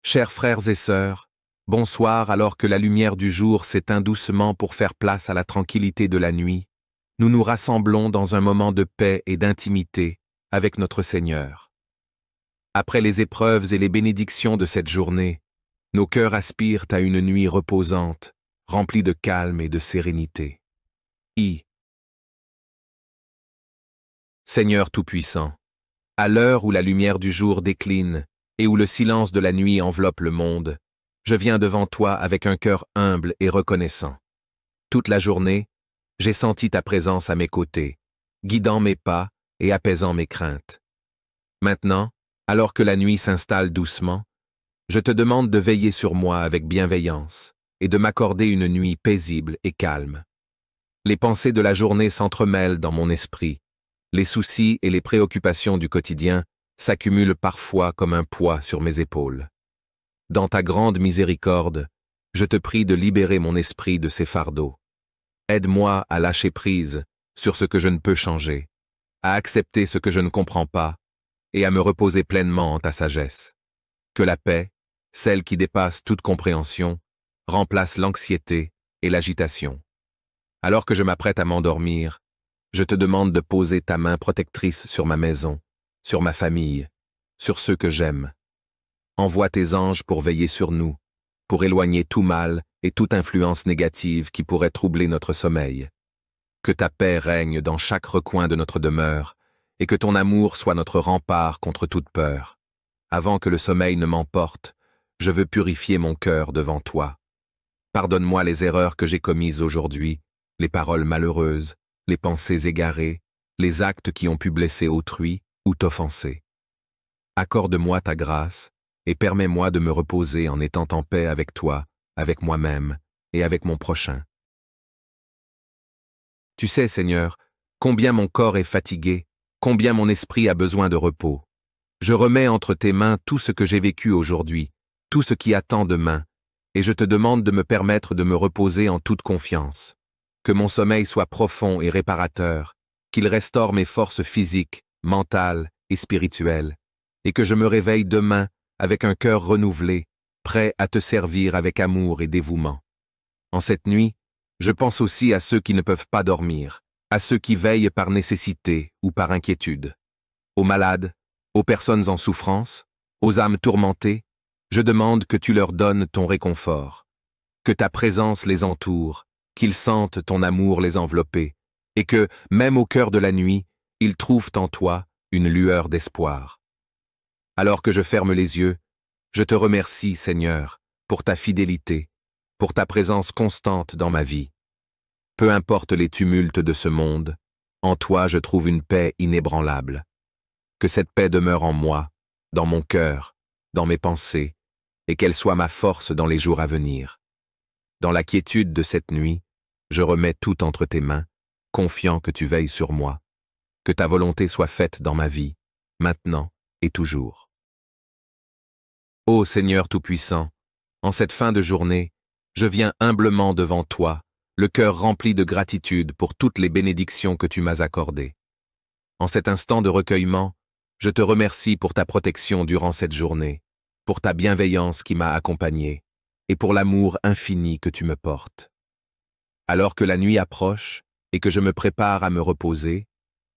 Chers frères et sœurs, bonsoir alors que la lumière du jour s'éteint doucement pour faire place à la tranquillité de la nuit, nous nous rassemblons dans un moment de paix et d'intimité avec notre Seigneur. Après les épreuves et les bénédictions de cette journée, nos cœurs aspirent à une nuit reposante, remplie de calme et de sérénité. Seigneur Tout-Puissant, à l'heure où la lumière du jour décline et où le silence de la nuit enveloppe le monde, je viens devant toi avec un cœur humble et reconnaissant. Toute la journée, j'ai senti ta présence à mes côtés, guidant mes pas et apaisant mes craintes. Maintenant, alors que la nuit s'installe doucement, je te demande de veiller sur moi avec bienveillance et de m'accorder une nuit paisible et calme. Les pensées de la journée s'entremêlent dans mon esprit. Les soucis et les préoccupations du quotidien s'accumulent parfois comme un poids sur mes épaules. Dans ta grande miséricorde, je te prie de libérer mon esprit de ces fardeaux. Aide-moi à lâcher prise sur ce que je ne peux changer, à accepter ce que je ne comprends pas et à me reposer pleinement en ta sagesse. Que la paix, celle qui dépasse toute compréhension, remplace l'anxiété et l'agitation. Alors que je m'apprête à m'endormir, je te demande de poser ta main protectrice sur ma maison, sur ma famille, sur ceux que j'aime. Envoie tes anges pour veiller sur nous, pour éloigner tout mal et toute influence négative qui pourrait troubler notre sommeil. Que ta paix règne dans chaque recoin de notre demeure et que ton amour soit notre rempart contre toute peur. Avant que le sommeil ne m'emporte, je veux purifier mon cœur devant toi. Pardonne-moi les erreurs que j'ai commises aujourd'hui, les paroles malheureuses, les pensées égarées, les actes qui ont pu blesser autrui ou t'offenser. Accorde-moi ta grâce et permets-moi de me reposer en étant en paix avec toi, avec moi-même et avec mon prochain. Tu sais, Seigneur, combien mon corps est fatigué, combien mon esprit a besoin de repos. Je remets entre tes mains tout ce que j'ai vécu aujourd'hui, tout ce qui attend demain, et je te demande de me permettre de me reposer en toute confiance. Que mon sommeil soit profond et réparateur, qu'il restaure mes forces physiques, mentales et spirituelles, et que je me réveille demain avec un cœur renouvelé, prêt à te servir avec amour et dévouement. En cette nuit, je pense aussi à ceux qui ne peuvent pas dormir, à ceux qui veillent par nécessité ou par inquiétude. Aux malades, aux personnes en souffrance, aux âmes tourmentées, je demande que tu leur donnes ton réconfort, que ta présence les entoure, qu'ils sentent ton amour les envelopper, et que, même au cœur de la nuit, ils trouvent en toi une lueur d'espoir. Alors que je ferme les yeux, je te remercie, Seigneur, pour ta fidélité, pour ta présence constante dans ma vie. Peu importe les tumultes de ce monde, en toi je trouve une paix inébranlable. Que cette paix demeure en moi, dans mon cœur, dans mes pensées, et qu'elle soit ma force dans les jours à venir. Dans la quiétude de cette nuit, je remets tout entre tes mains, confiant que tu veilles sur moi. Que ta volonté soit faite dans ma vie, maintenant et toujours. Ô Seigneur Tout-Puissant, en cette fin de journée, je viens humblement devant toi, le cœur rempli de gratitude pour toutes les bénédictions que tu m'as accordées. En cet instant de recueillement, je te remercie pour ta protection durant cette journée, pour ta bienveillance qui m'a accompagné, et pour l'amour infini que tu me portes. Alors que la nuit approche et que je me prépare à me reposer,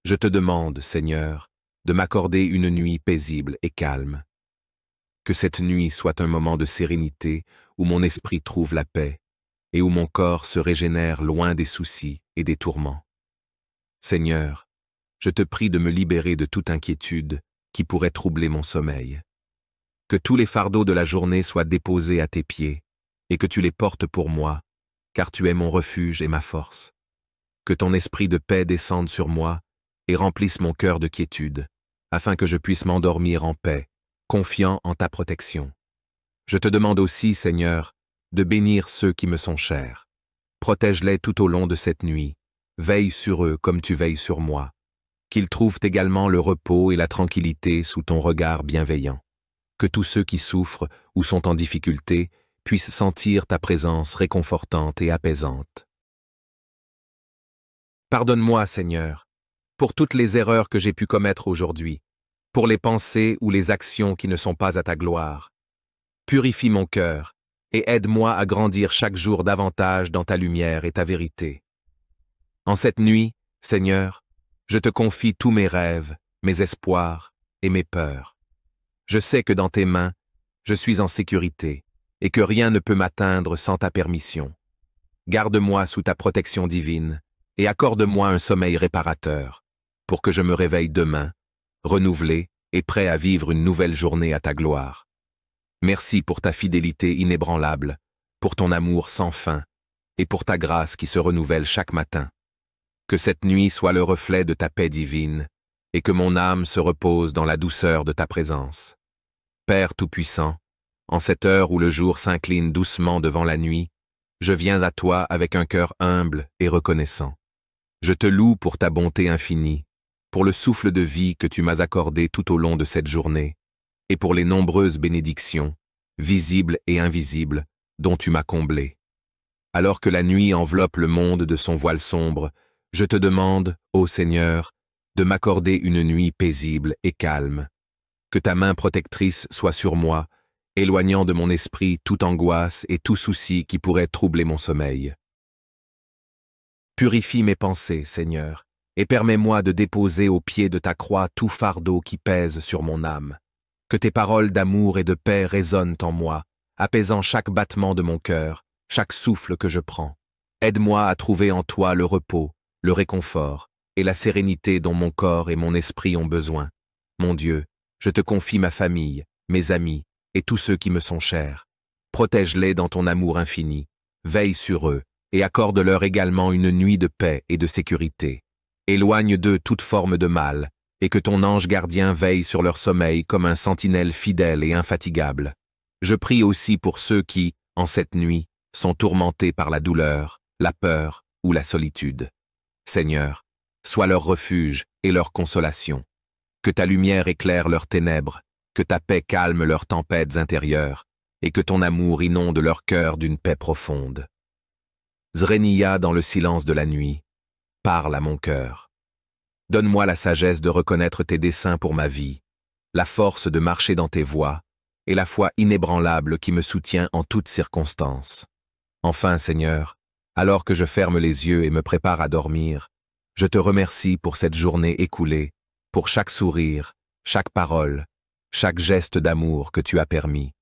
je te demande, Seigneur, de m'accorder une nuit paisible et calme. Que cette nuit soit un moment de sérénité où mon esprit trouve la paix et où mon corps se régénère loin des soucis et des tourments. Seigneur, je te prie de me libérer de toute inquiétude qui pourrait troubler mon sommeil. Que tous les fardeaux de la journée soient déposés à tes pieds et que tu les portes pour moi, car tu es mon refuge et ma force. Que ton esprit de paix descende sur moi et remplisse mon cœur de quiétude, afin que je puisse m'endormir en paix, confiant en ta protection. Je te demande aussi, Seigneur, de bénir ceux qui me sont chers. Protège-les tout au long de cette nuit, veille sur eux comme tu veilles sur moi. Qu'ils trouvent également le repos et la tranquillité sous ton regard bienveillant. Que tous ceux qui souffrent ou sont en difficulté puissent sentir ta présence réconfortante et apaisante. Pardonne-moi, Seigneur, pour toutes les erreurs que j'ai pu commettre aujourd'hui, pour les pensées ou les actions qui ne sont pas à ta gloire. Purifie mon cœur, et aide-moi à grandir chaque jour davantage dans ta lumière et ta vérité. En cette nuit, Seigneur, je te confie tous mes rêves, mes espoirs et mes peurs. Je sais que dans tes mains, je suis en sécurité, et que rien ne peut m'atteindre sans ta permission. Garde-moi sous ta protection divine, et accorde-moi un sommeil réparateur, pour que je me réveille demain, renouvelé et prêt à vivre une nouvelle journée à ta gloire. Merci pour ta fidélité inébranlable, pour ton amour sans fin, et pour ta grâce qui se renouvelle chaque matin. Que cette nuit soit le reflet de ta paix divine, et que mon âme se repose dans la douceur de ta présence. Père Tout-Puissant, en cette heure où le jour s'incline doucement devant la nuit, je viens à toi avec un cœur humble et reconnaissant. Je te loue pour ta bonté infinie, pour le souffle de vie que tu m'as accordé tout au long de cette journée, et pour les nombreuses bénédictions, visibles et invisibles, dont tu m'as comblé. Alors que la nuit enveloppe le monde de son voile sombre, je te demande, ô Seigneur, de m'accorder une nuit paisible et calme. Que ta main protectrice soit sur moi, éloignant de mon esprit toute angoisse et tout souci qui pourrait troubler mon sommeil. Purifie mes pensées, Seigneur, et permets-moi de déposer au pied de ta croix tout fardeau qui pèse sur mon âme. Que tes paroles d'amour et de paix résonnent en moi, apaisant chaque battement de mon cœur, chaque souffle que je prends. Aide-moi à trouver en toi le repos, le réconfort et la sérénité dont mon corps et mon esprit ont besoin. Mon Dieu, je te confie ma famille, mes amis et tous ceux qui me sont chers. Protège-les dans ton amour infini, veille sur eux et accorde-leur également une nuit de paix et de sécurité. Éloigne d'eux toute forme de mal, et que ton ange gardien veille sur leur sommeil comme un sentinelle fidèle et infatigable. Je prie aussi pour ceux qui, en cette nuit, sont tourmentés par la douleur, la peur ou la solitude. Seigneur, sois leur refuge et leur consolation. Que ta lumière éclaire leurs ténèbres, que ta paix calme leurs tempêtes intérieures, et que ton amour inonde leur cœur d'une paix profonde. Zrenia dans le silence de la nuit, parle à mon cœur. Donne-moi la sagesse de reconnaître tes desseins pour ma vie, la force de marcher dans tes voies, et la foi inébranlable qui me soutient en toutes circonstances. Enfin, Seigneur, alors que je ferme les yeux et me prépare à dormir, je te remercie pour cette journée écoulée, pour chaque sourire, chaque parole, chaque geste d'amour que tu as permis.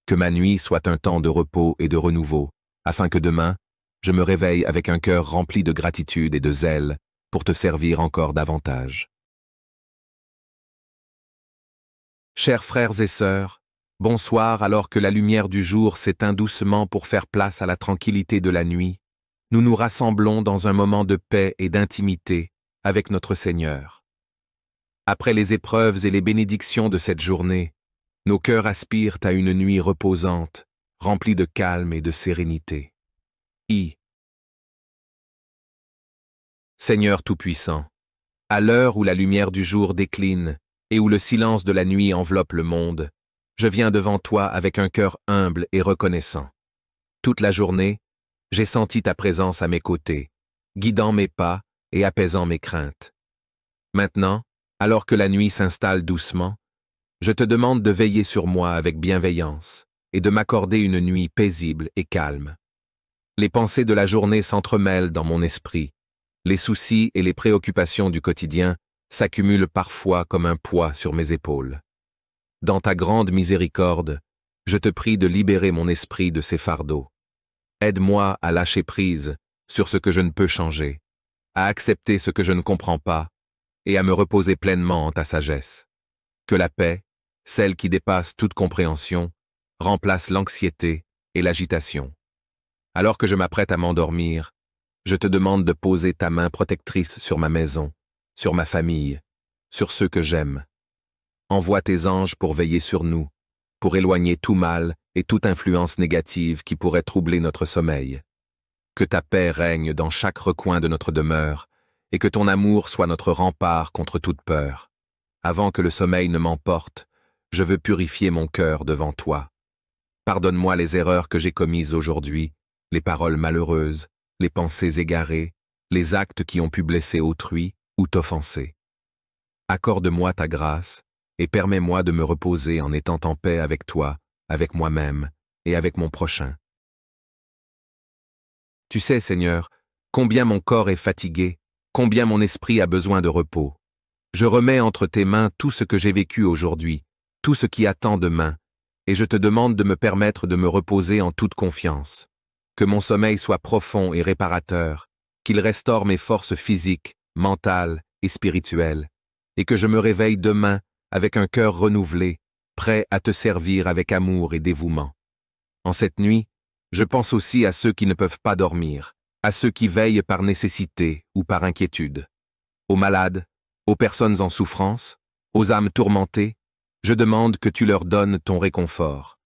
Que ma nuit soit un temps de repos et de renouveau, afin que demain, je me réveille avec un cœur rempli de gratitude et de zèle pour te servir encore davantage. Chers frères et sœurs, bonsoir alors que la lumière du jour s'éteint doucement pour faire place à la tranquillité de la nuit. Nous nous rassemblons dans un moment de paix et d'intimité avec notre Seigneur. Après les épreuves et les bénédictions de cette journée, nos cœurs aspirent à une nuit reposante, remplie de calme et de sérénité. Seigneur Tout-Puissant, à l'heure où la lumière du jour décline et où le silence de la nuit enveloppe le monde, je viens devant toi avec un cœur humble et reconnaissant. Toute la journée, j'ai senti ta présence à mes côtés, guidant mes pas et apaisant mes craintes. Maintenant, alors que la nuit s'installe doucement, je te demande de veiller sur moi avec bienveillance et de m'accorder une nuit paisible et calme. Les pensées de la journée s'entremêlent dans mon esprit. Les soucis et les préoccupations du quotidien s'accumulent parfois comme un poids sur mes épaules. Dans ta grande miséricorde, je te prie de libérer mon esprit de ces fardeaux. Aide-moi à lâcher prise sur ce que je ne peux changer, à accepter ce que je ne comprends pas et à me reposer pleinement en ta sagesse. Que la paix, celle qui dépasse toute compréhension, remplace l'anxiété et l'agitation. Alors que je m'apprête à m'endormir, je te demande de poser ta main protectrice sur ma maison, sur ma famille, sur ceux que j'aime. Envoie tes anges pour veiller sur nous, pour éloigner tout mal et toute influence négative qui pourrait troubler notre sommeil. Que ta paix règne dans chaque recoin de notre demeure et que ton amour soit notre rempart contre toute peur. Avant que le sommeil ne m'emporte, je veux purifier mon cœur devant toi. Pardonne-moi les erreurs que j'ai commises aujourd'hui, les paroles malheureuses, les pensées égarées, les actes qui ont pu blesser autrui ou t'offenser. Accorde-moi ta grâce et permets-moi de me reposer en étant en paix avec toi avec moi-même et avec mon prochain. Tu sais, Seigneur, combien mon corps est fatigué, combien mon esprit a besoin de repos. Je remets entre tes mains tout ce que j'ai vécu aujourd'hui, tout ce qui attend demain, et je te demande de me permettre de me reposer en toute confiance. Que mon sommeil soit profond et réparateur, qu'il restaure mes forces physiques, mentales et spirituelles, et que je me réveille demain avec un cœur renouvelé, prêt à te servir avec amour et dévouement. En cette nuit, je pense aussi à ceux qui ne peuvent pas dormir, à ceux qui veillent par nécessité ou par inquiétude, aux malades, aux personnes en souffrance, aux âmes tourmentées. Je demande que tu leur donnes ton réconfort,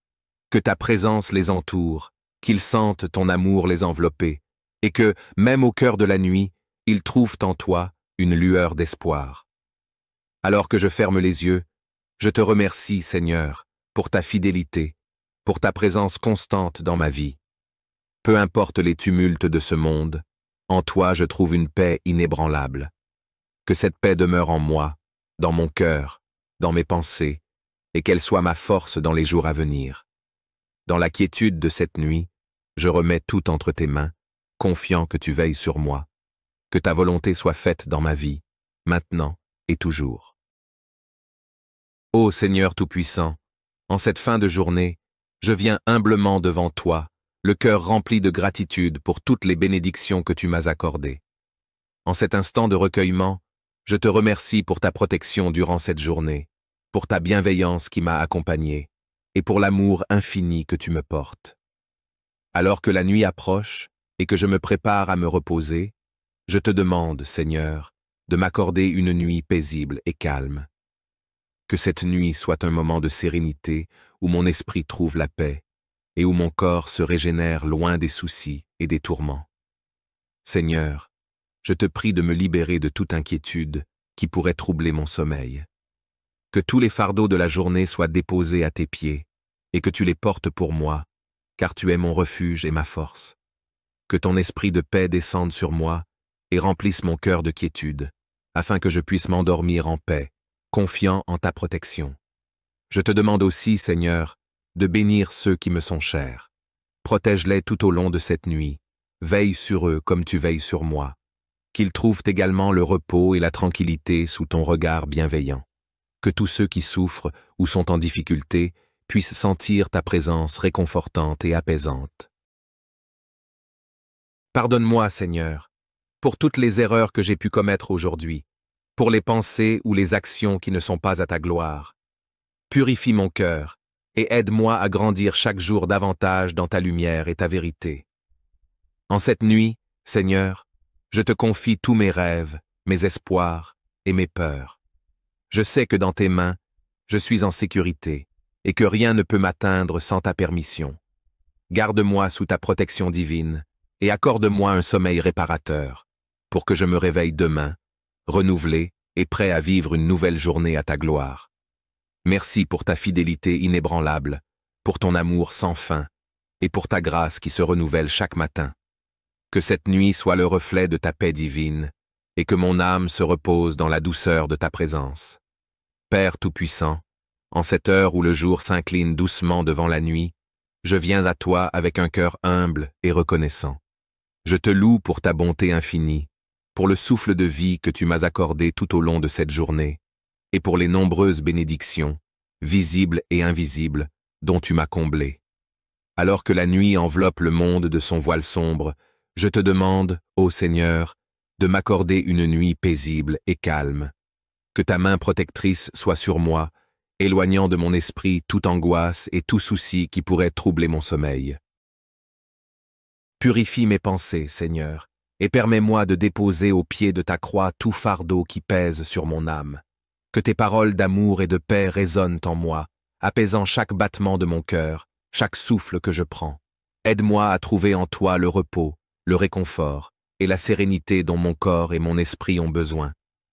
que ta présence les entoure, qu'ils sentent ton amour les envelopper, et que, même au cœur de la nuit, ils trouvent en toi une lueur d'espoir. Alors que je ferme les yeux, je te remercie, Seigneur, pour ta fidélité, pour ta présence constante dans ma vie. Peu importe les tumultes de ce monde, en toi je trouve une paix inébranlable. Que cette paix demeure en moi, dans mon cœur, dans mes pensées, et qu'elle soit ma force dans les jours à venir. Dans la quiétude de cette nuit, je remets tout entre tes mains, confiant que tu veilles sur moi, que ta volonté soit faite dans ma vie, maintenant et toujours. Ô Seigneur Tout-Puissant, en cette fin de journée, je viens humblement devant toi, le cœur rempli de gratitude pour toutes les bénédictions que tu m'as accordées. En cet instant de recueillement, je te remercie pour ta protection durant cette journée, pour ta bienveillance qui m'a accompagné, et pour l'amour infini que tu me portes. Alors que la nuit approche et que je me prépare à me reposer, je te demande, Seigneur, de m'accorder une nuit paisible et calme. Que cette nuit soit un moment de sérénité où mon esprit trouve la paix et où mon corps se régénère loin des soucis et des tourments. Seigneur, je te prie de me libérer de toute inquiétude qui pourrait troubler mon sommeil. Que tous les fardeaux de la journée soient déposés à tes pieds et que tu les portes pour moi, car tu es mon refuge et ma force. Que ton esprit de paix descende sur moi et remplisse mon cœur de quiétude, afin que je puisse m'endormir en paix, confiant en ta protection. Je te demande aussi, Seigneur, de bénir ceux qui me sont chers. Protège-les tout au long de cette nuit, veille sur eux comme tu veilles sur moi. Qu'ils trouvent également le repos et la tranquillité sous ton regard bienveillant. Que tous ceux qui souffrent ou sont en difficulté puissent sentir ta présence réconfortante et apaisante. Pardonne-moi, Seigneur, pour toutes les erreurs que j'ai pu commettre aujourd'hui, pour les pensées ou les actions qui ne sont pas à ta gloire. Purifie mon cœur et aide-moi à grandir chaque jour davantage dans ta lumière et ta vérité. En cette nuit, Seigneur, je te confie tous mes rêves, mes espoirs et mes peurs. Je sais que dans tes mains, je suis en sécurité et que rien ne peut m'atteindre sans ta permission. Garde-moi sous ta protection divine et accorde-moi un sommeil réparateur pour que je me réveille demain, renouvelé et prêt à vivre une nouvelle journée à ta gloire. Merci pour ta fidélité inébranlable, pour ton amour sans fin et pour ta grâce qui se renouvelle chaque matin. Que cette nuit soit le reflet de ta paix divine et que mon âme se repose dans la douceur de ta présence. Père Tout-Puissant, en cette heure où le jour s'incline doucement devant la nuit, je viens à toi avec un cœur humble et reconnaissant. Je te loue pour ta bonté infinie, pour le souffle de vie que tu m'as accordé tout au long de cette journée, et pour les nombreuses bénédictions, visibles et invisibles, dont tu m'as comblé. Alors que la nuit enveloppe le monde de son voile sombre, je te demande, ô Seigneur, de m'accorder une nuit paisible et calme. Que ta main protectrice soit sur moi, éloignant de mon esprit toute angoisse et tout souci qui pourrait troubler mon sommeil. Purifie mes pensées, Seigneur, et permets-moi de déposer au pied de ta croix tout fardeau qui pèse sur mon âme. Que tes paroles d'amour et de paix résonnent en moi, apaisant chaque battement de mon cœur, chaque souffle que je prends. Aide-moi à trouver en toi le repos, le réconfort et la sérénité dont mon corps et mon esprit ont besoin.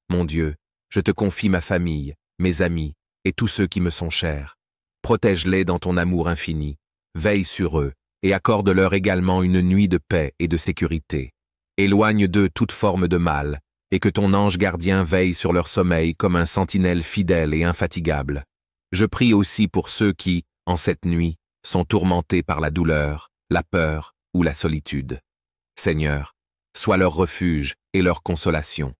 Mon Dieu, je te confie ma famille, mes amis et tous ceux qui me sont chers. Protège-les dans ton amour infini, veille sur eux et accorde-leur également une nuit de paix et de sécurité. Éloigne d'eux toute forme de mal et que ton ange gardien veille sur leur sommeil comme un sentinelle fidèle et infatigable. Je prie aussi pour ceux qui, en cette nuit, sont tourmentés par la douleur, la peur ou la solitude. Seigneur, sois leur refuge et leur consolation.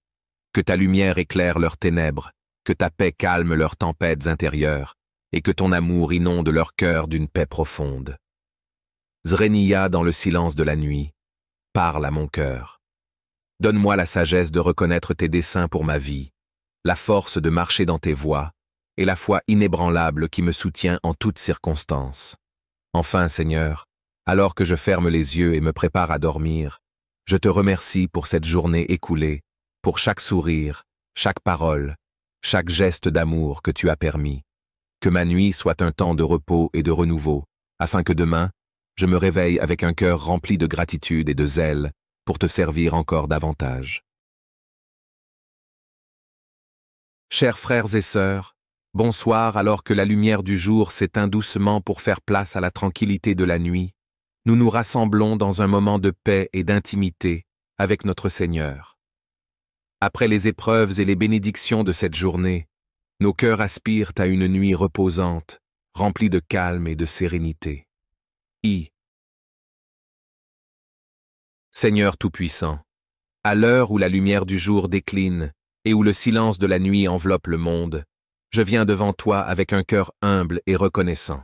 Que ta lumière éclaire leurs ténèbres, que ta paix calme leurs tempêtes intérieures, et que ton amour inonde leur cœur d'une paix profonde. Zreniya dans le silence de la nuit, parle à mon cœur. Donne-moi la sagesse de reconnaître tes desseins pour ma vie, la force de marcher dans tes voies, et la foi inébranlable qui me soutient en toutes circonstances. Enfin, Seigneur, alors que je ferme les yeux et me prépare à dormir, je te remercie pour cette journée écoulée, pour chaque sourire, chaque parole, chaque geste d'amour que tu as permis. Que ma nuit soit un temps de repos et de renouveau, afin que demain, je me réveille avec un cœur rempli de gratitude et de zèle pour te servir encore davantage. Chers frères et sœurs, bonsoir alors que la lumière du jour s'éteint doucement pour faire place à la tranquillité de la nuit. Nous nous rassemblons dans un moment de paix et d'intimité avec notre Seigneur. Après les épreuves et les bénédictions de cette journée, nos cœurs aspirent à une nuit reposante, remplie de calme et de sérénité. Seigneur Tout-Puissant, à l'heure où la lumière du jour décline et où le silence de la nuit enveloppe le monde, je viens devant toi avec un cœur humble et reconnaissant.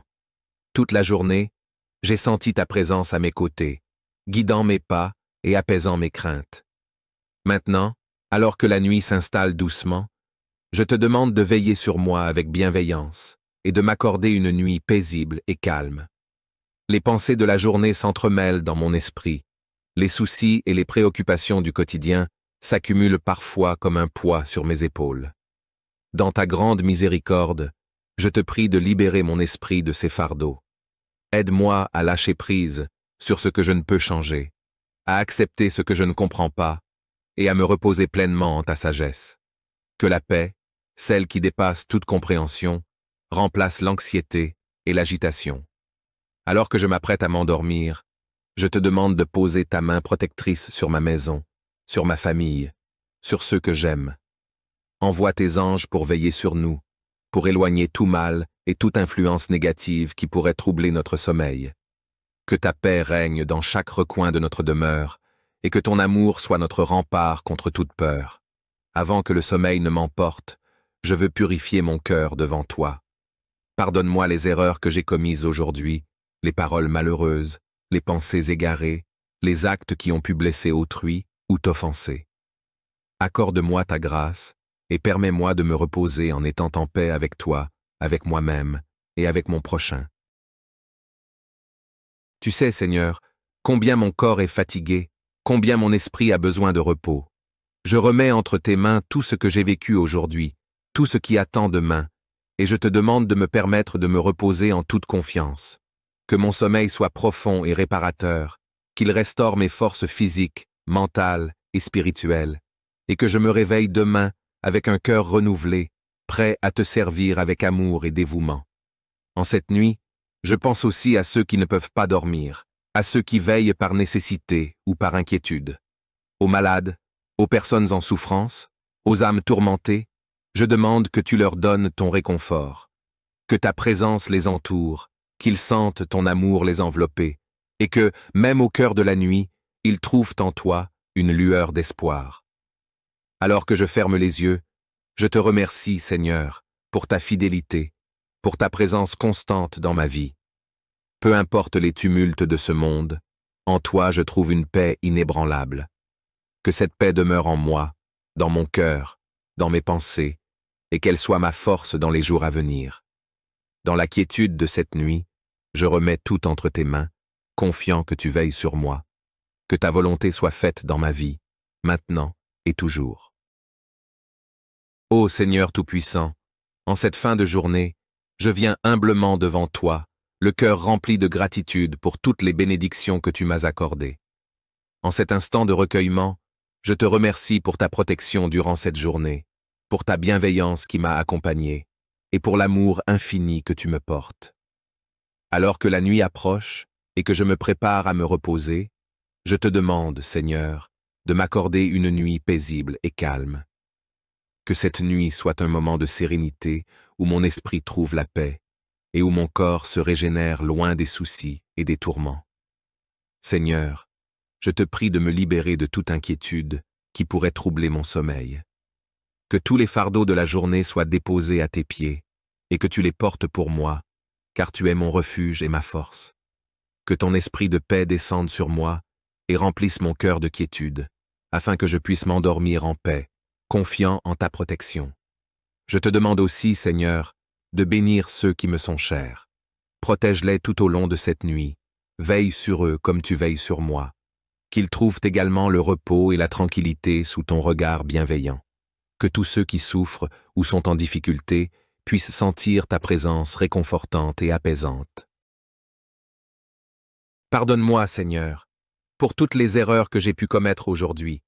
Toute la journée, j'ai senti ta présence à mes côtés, guidant mes pas et apaisant mes craintes. Maintenant, alors que la nuit s'installe doucement, je te demande de veiller sur moi avec bienveillance et de m'accorder une nuit paisible et calme. Les pensées de la journée s'entremêlent dans mon esprit. Les soucis et les préoccupations du quotidien s'accumulent parfois comme un poids sur mes épaules. Dans ta grande miséricorde, je te prie de libérer mon esprit de ces fardeaux. Aide-moi à lâcher prise sur ce que je ne peux changer, à accepter ce que je ne comprends pas et à me reposer pleinement en ta sagesse. Que la paix, celle qui dépasse toute compréhension, remplace l'anxiété et l'agitation. Alors que je m'apprête à m'endormir, je te demande de poser ta main protectrice sur ma maison, sur ma famille, sur ceux que j'aime. Envoie tes anges pour veiller sur nous, pour éloigner tout mal et toute influence négative qui pourrait troubler notre sommeil. Que ta paix règne dans chaque recoin de notre demeure et que ton amour soit notre rempart contre toute peur. Avant que le sommeil ne m'emporte, je veux purifier mon cœur devant toi. Pardonne-moi les erreurs que j'ai commises aujourd'hui, les paroles malheureuses, les pensées égarées, les actes qui ont pu blesser autrui ou t'offenser. Accorde-moi ta grâce et permets-moi de me reposer en étant en paix avec toi, avec moi-même et avec mon prochain. Tu sais, Seigneur, combien mon corps est fatigué, combien mon esprit a besoin de repos. Je remets entre tes mains tout ce que j'ai vécu aujourd'hui, tout ce qui attend demain, et je te demande de me permettre de me reposer en toute confiance. Que mon sommeil soit profond et réparateur, qu'il restaure mes forces physiques, mentales et spirituelles, et que je me réveille demain avec un cœur renouvelé, prêt à te servir avec amour et dévouement. En cette nuit, je pense aussi à ceux qui ne peuvent pas dormir, à ceux qui veillent par nécessité ou par inquiétude, aux malades, aux personnes en souffrance, aux âmes tourmentées. Je demande que tu leur donnes ton réconfort, que ta présence les entoure, qu'ils sentent ton amour les envelopper, et que, même au cœur de la nuit, ils trouvent en toi une lueur d'espoir. Alors que je ferme les yeux, je te remercie, Seigneur, pour ta fidélité, pour ta présence constante dans ma vie. Peu importe les tumultes de ce monde, en toi je trouve une paix inébranlable. Que cette paix demeure en moi, dans mon cœur, dans mes pensées, et qu'elle soit ma force dans les jours à venir. Dans la quiétude de cette nuit, je remets tout entre tes mains, confiant que tu veilles sur moi. Que ta volonté soit faite dans ma vie, maintenant et toujours. Ô Seigneur Tout-Puissant, en cette fin de journée, je viens humblement devant toi, le cœur rempli de gratitude pour toutes les bénédictions que tu m'as accordées. En cet instant de recueillement, je te remercie pour ta protection durant cette journée, pour ta bienveillance qui m'a accompagné, et pour l'amour infini que tu me portes. Alors que la nuit approche et que je me prépare à me reposer, je te demande, Seigneur, de m'accorder une nuit paisible et calme. Que cette nuit soit un moment de sérénité où mon esprit trouve la paix, et où mon corps se régénère loin des soucis et des tourments. Seigneur, je te prie de me libérer de toute inquiétude qui pourrait troubler mon sommeil. Que tous les fardeaux de la journée soient déposés à tes pieds, et que tu les portes pour moi, car tu es mon refuge et ma force. Que ton esprit de paix descende sur moi et remplisse mon cœur de quiétude, afin que je puisse m'endormir en paix, confiant en ta protection. Je te demande aussi, Seigneur, de bénir ceux qui me sont chers. Protège-les tout au long de cette nuit, veille sur eux comme tu veilles sur moi, qu'ils trouvent également le repos et la tranquillité sous ton regard bienveillant. Que tous ceux qui souffrent ou sont en difficulté puissent sentir ta présence réconfortante et apaisante. Pardonne-moi, Seigneur, pour toutes les erreurs que j'ai pu commettre aujourd'hui,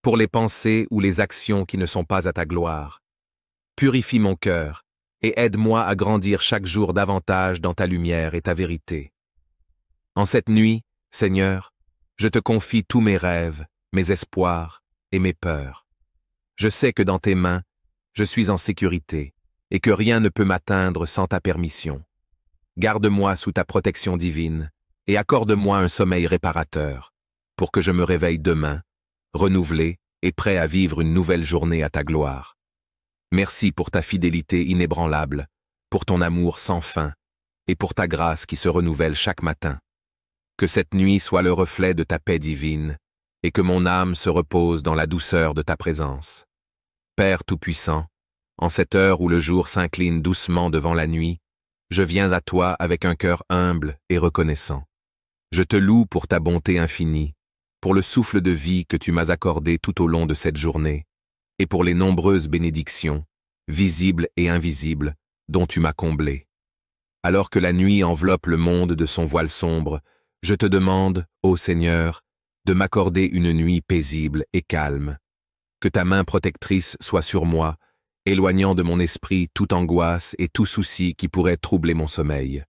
pour les pensées ou les actions qui ne sont pas à ta gloire. Purifie mon cœur et aide-moi à grandir chaque jour davantage dans ta lumière et ta vérité. En cette nuit, Seigneur, je te confie tous mes rêves, mes espoirs et mes peurs. Je sais que dans tes mains, je suis en sécurité et que rien ne peut m'atteindre sans ta permission. Garde-moi sous ta protection divine et accorde-moi un sommeil réparateur pour que je me réveille demain, renouvelé et prêt à vivre une nouvelle journée à ta gloire. Merci pour ta fidélité inébranlable, pour ton amour sans fin et pour ta grâce qui se renouvelle chaque matin. Que cette nuit soit le reflet de ta paix divine et que mon âme se repose dans la douceur de ta présence. Père Tout-Puissant, en cette heure où le jour s'incline doucement devant la nuit, je viens à toi avec un cœur humble et reconnaissant. Je te loue pour ta bonté infinie, pour le souffle de vie que tu m'as accordé tout au long de cette journée, et pour les nombreuses bénédictions, visibles et invisibles, dont tu m'as comblé. Alors que la nuit enveloppe le monde de son voile sombre, je te demande, ô Seigneur, de m'accorder une nuit paisible et calme. Que ta main protectrice soit sur moi, éloignant de mon esprit toute angoisse et tout souci qui pourrait troubler mon sommeil.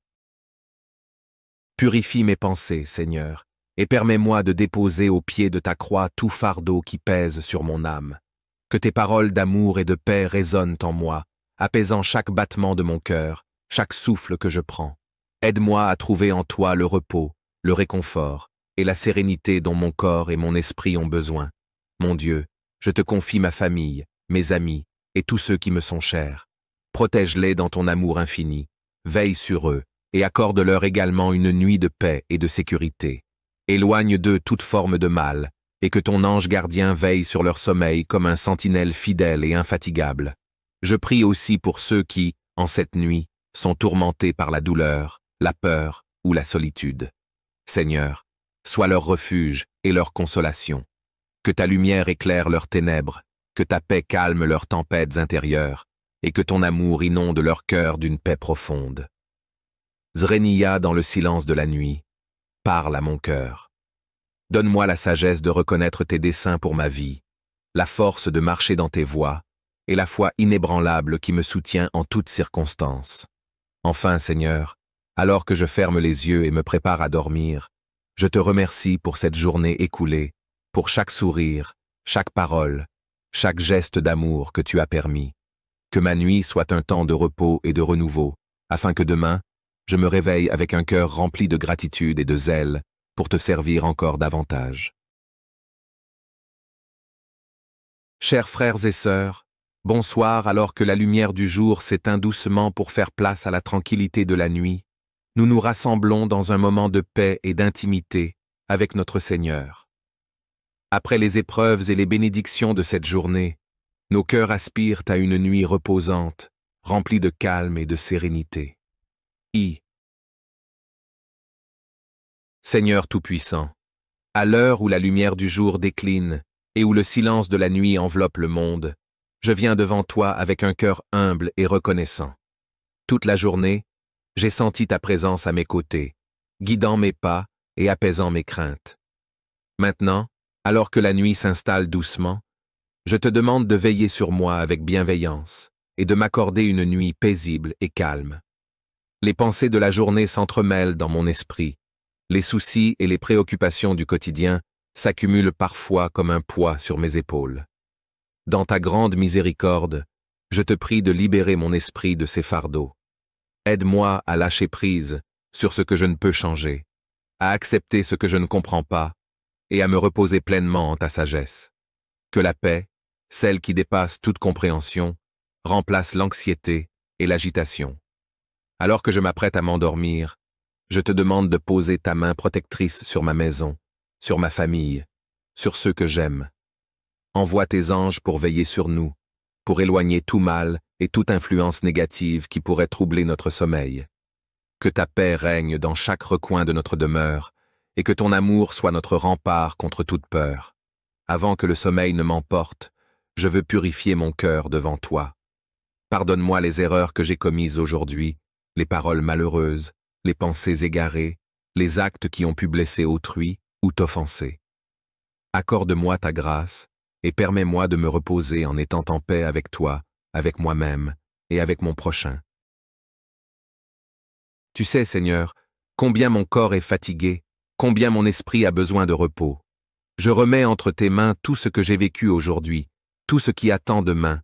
Purifie mes pensées, Seigneur, et permets-moi de déposer au pied de ta croix tout fardeau qui pèse sur mon âme. Que tes paroles d'amour et de paix résonnent en moi, apaisant chaque battement de mon cœur, chaque souffle que je prends. Aide-moi à trouver en toi le repos, le réconfort et la sérénité dont mon corps et mon esprit ont besoin. Mon Dieu, je te confie ma famille, mes amis et tous ceux qui me sont chers. Protège-les dans ton amour infini, veille sur eux et accorde-leur également une nuit de paix et de sécurité. Éloigne d'eux toute forme de mal et que ton ange gardien veille sur leur sommeil comme un sentinelle fidèle et infatigable. Je prie aussi pour ceux qui, en cette nuit, sont tourmentés par la douleur, la peur ou la solitude. Seigneur, sois leur refuge et leur consolation. Que ta lumière éclaire leurs ténèbres, que ta paix calme leurs tempêtes intérieures, et que ton amour inonde leur cœur d'une paix profonde. Zreniya dans le silence de la nuit, parle à mon cœur. Donne-moi la sagesse de reconnaître tes desseins pour ma vie, la force de marcher dans tes voies, et la foi inébranlable qui me soutient en toutes circonstances. Enfin, Seigneur, alors que je ferme les yeux et me prépare à dormir, je te remercie pour cette journée écoulée, pour chaque sourire, chaque parole, chaque geste d'amour que tu as permis. Que ma nuit soit un temps de repos et de renouveau, afin que demain, je me réveille avec un cœur rempli de gratitude et de zèle pour te servir encore davantage. Chers frères et sœurs, bonsoir alors que la lumière du jour s'éteint doucement pour faire place à la tranquillité de la nuit. Nous nous rassemblons dans un moment de paix et d'intimité avec notre Seigneur. Après les épreuves et les bénédictions de cette journée, nos cœurs aspirent à une nuit reposante, remplie de calme et de sérénité. Seigneur Tout-Puissant, à l'heure où la lumière du jour décline et où le silence de la nuit enveloppe le monde, je viens devant toi avec un cœur humble et reconnaissant. Toute la journée, j'ai senti ta présence à mes côtés, guidant mes pas et apaisant mes craintes. Maintenant, alors que la nuit s'installe doucement, je te demande de veiller sur moi avec bienveillance et de m'accorder une nuit paisible et calme. Les pensées de la journée s'entremêlent dans mon esprit. Les soucis et les préoccupations du quotidien s'accumulent parfois comme un poids sur mes épaules. Dans ta grande miséricorde, je te prie de libérer mon esprit de ces fardeaux. Aide-moi à lâcher prise sur ce que je ne peux changer, à accepter ce que je ne comprends pas et à me reposer pleinement en ta sagesse. Que la paix, celle qui dépasse toute compréhension, remplace l'anxiété et l'agitation. Alors que je m'apprête à m'endormir, je te demande de poser ta main protectrice sur ma maison, sur ma famille, sur ceux que j'aime. Envoie tes anges pour veiller sur nous, pour éloigner tout mal et toute influence négative qui pourrait troubler notre sommeil. Que ta paix règne dans chaque recoin de notre demeure et que ton amour soit notre rempart contre toute peur. Avant que le sommeil ne m'emporte, je veux purifier mon cœur devant toi. Pardonne-moi les erreurs que j'ai commises aujourd'hui, les paroles malheureuses, les pensées égarées, les actes qui ont pu blesser autrui ou t'offenser. Accorde-moi ta grâce et permets-moi de me reposer en étant en paix avec toi, avec moi-même et avec mon prochain. Tu sais, Seigneur, combien mon corps est fatigué, combien mon esprit a besoin de repos. Je remets entre tes mains tout ce que j'ai vécu aujourd'hui, tout ce qui attend demain,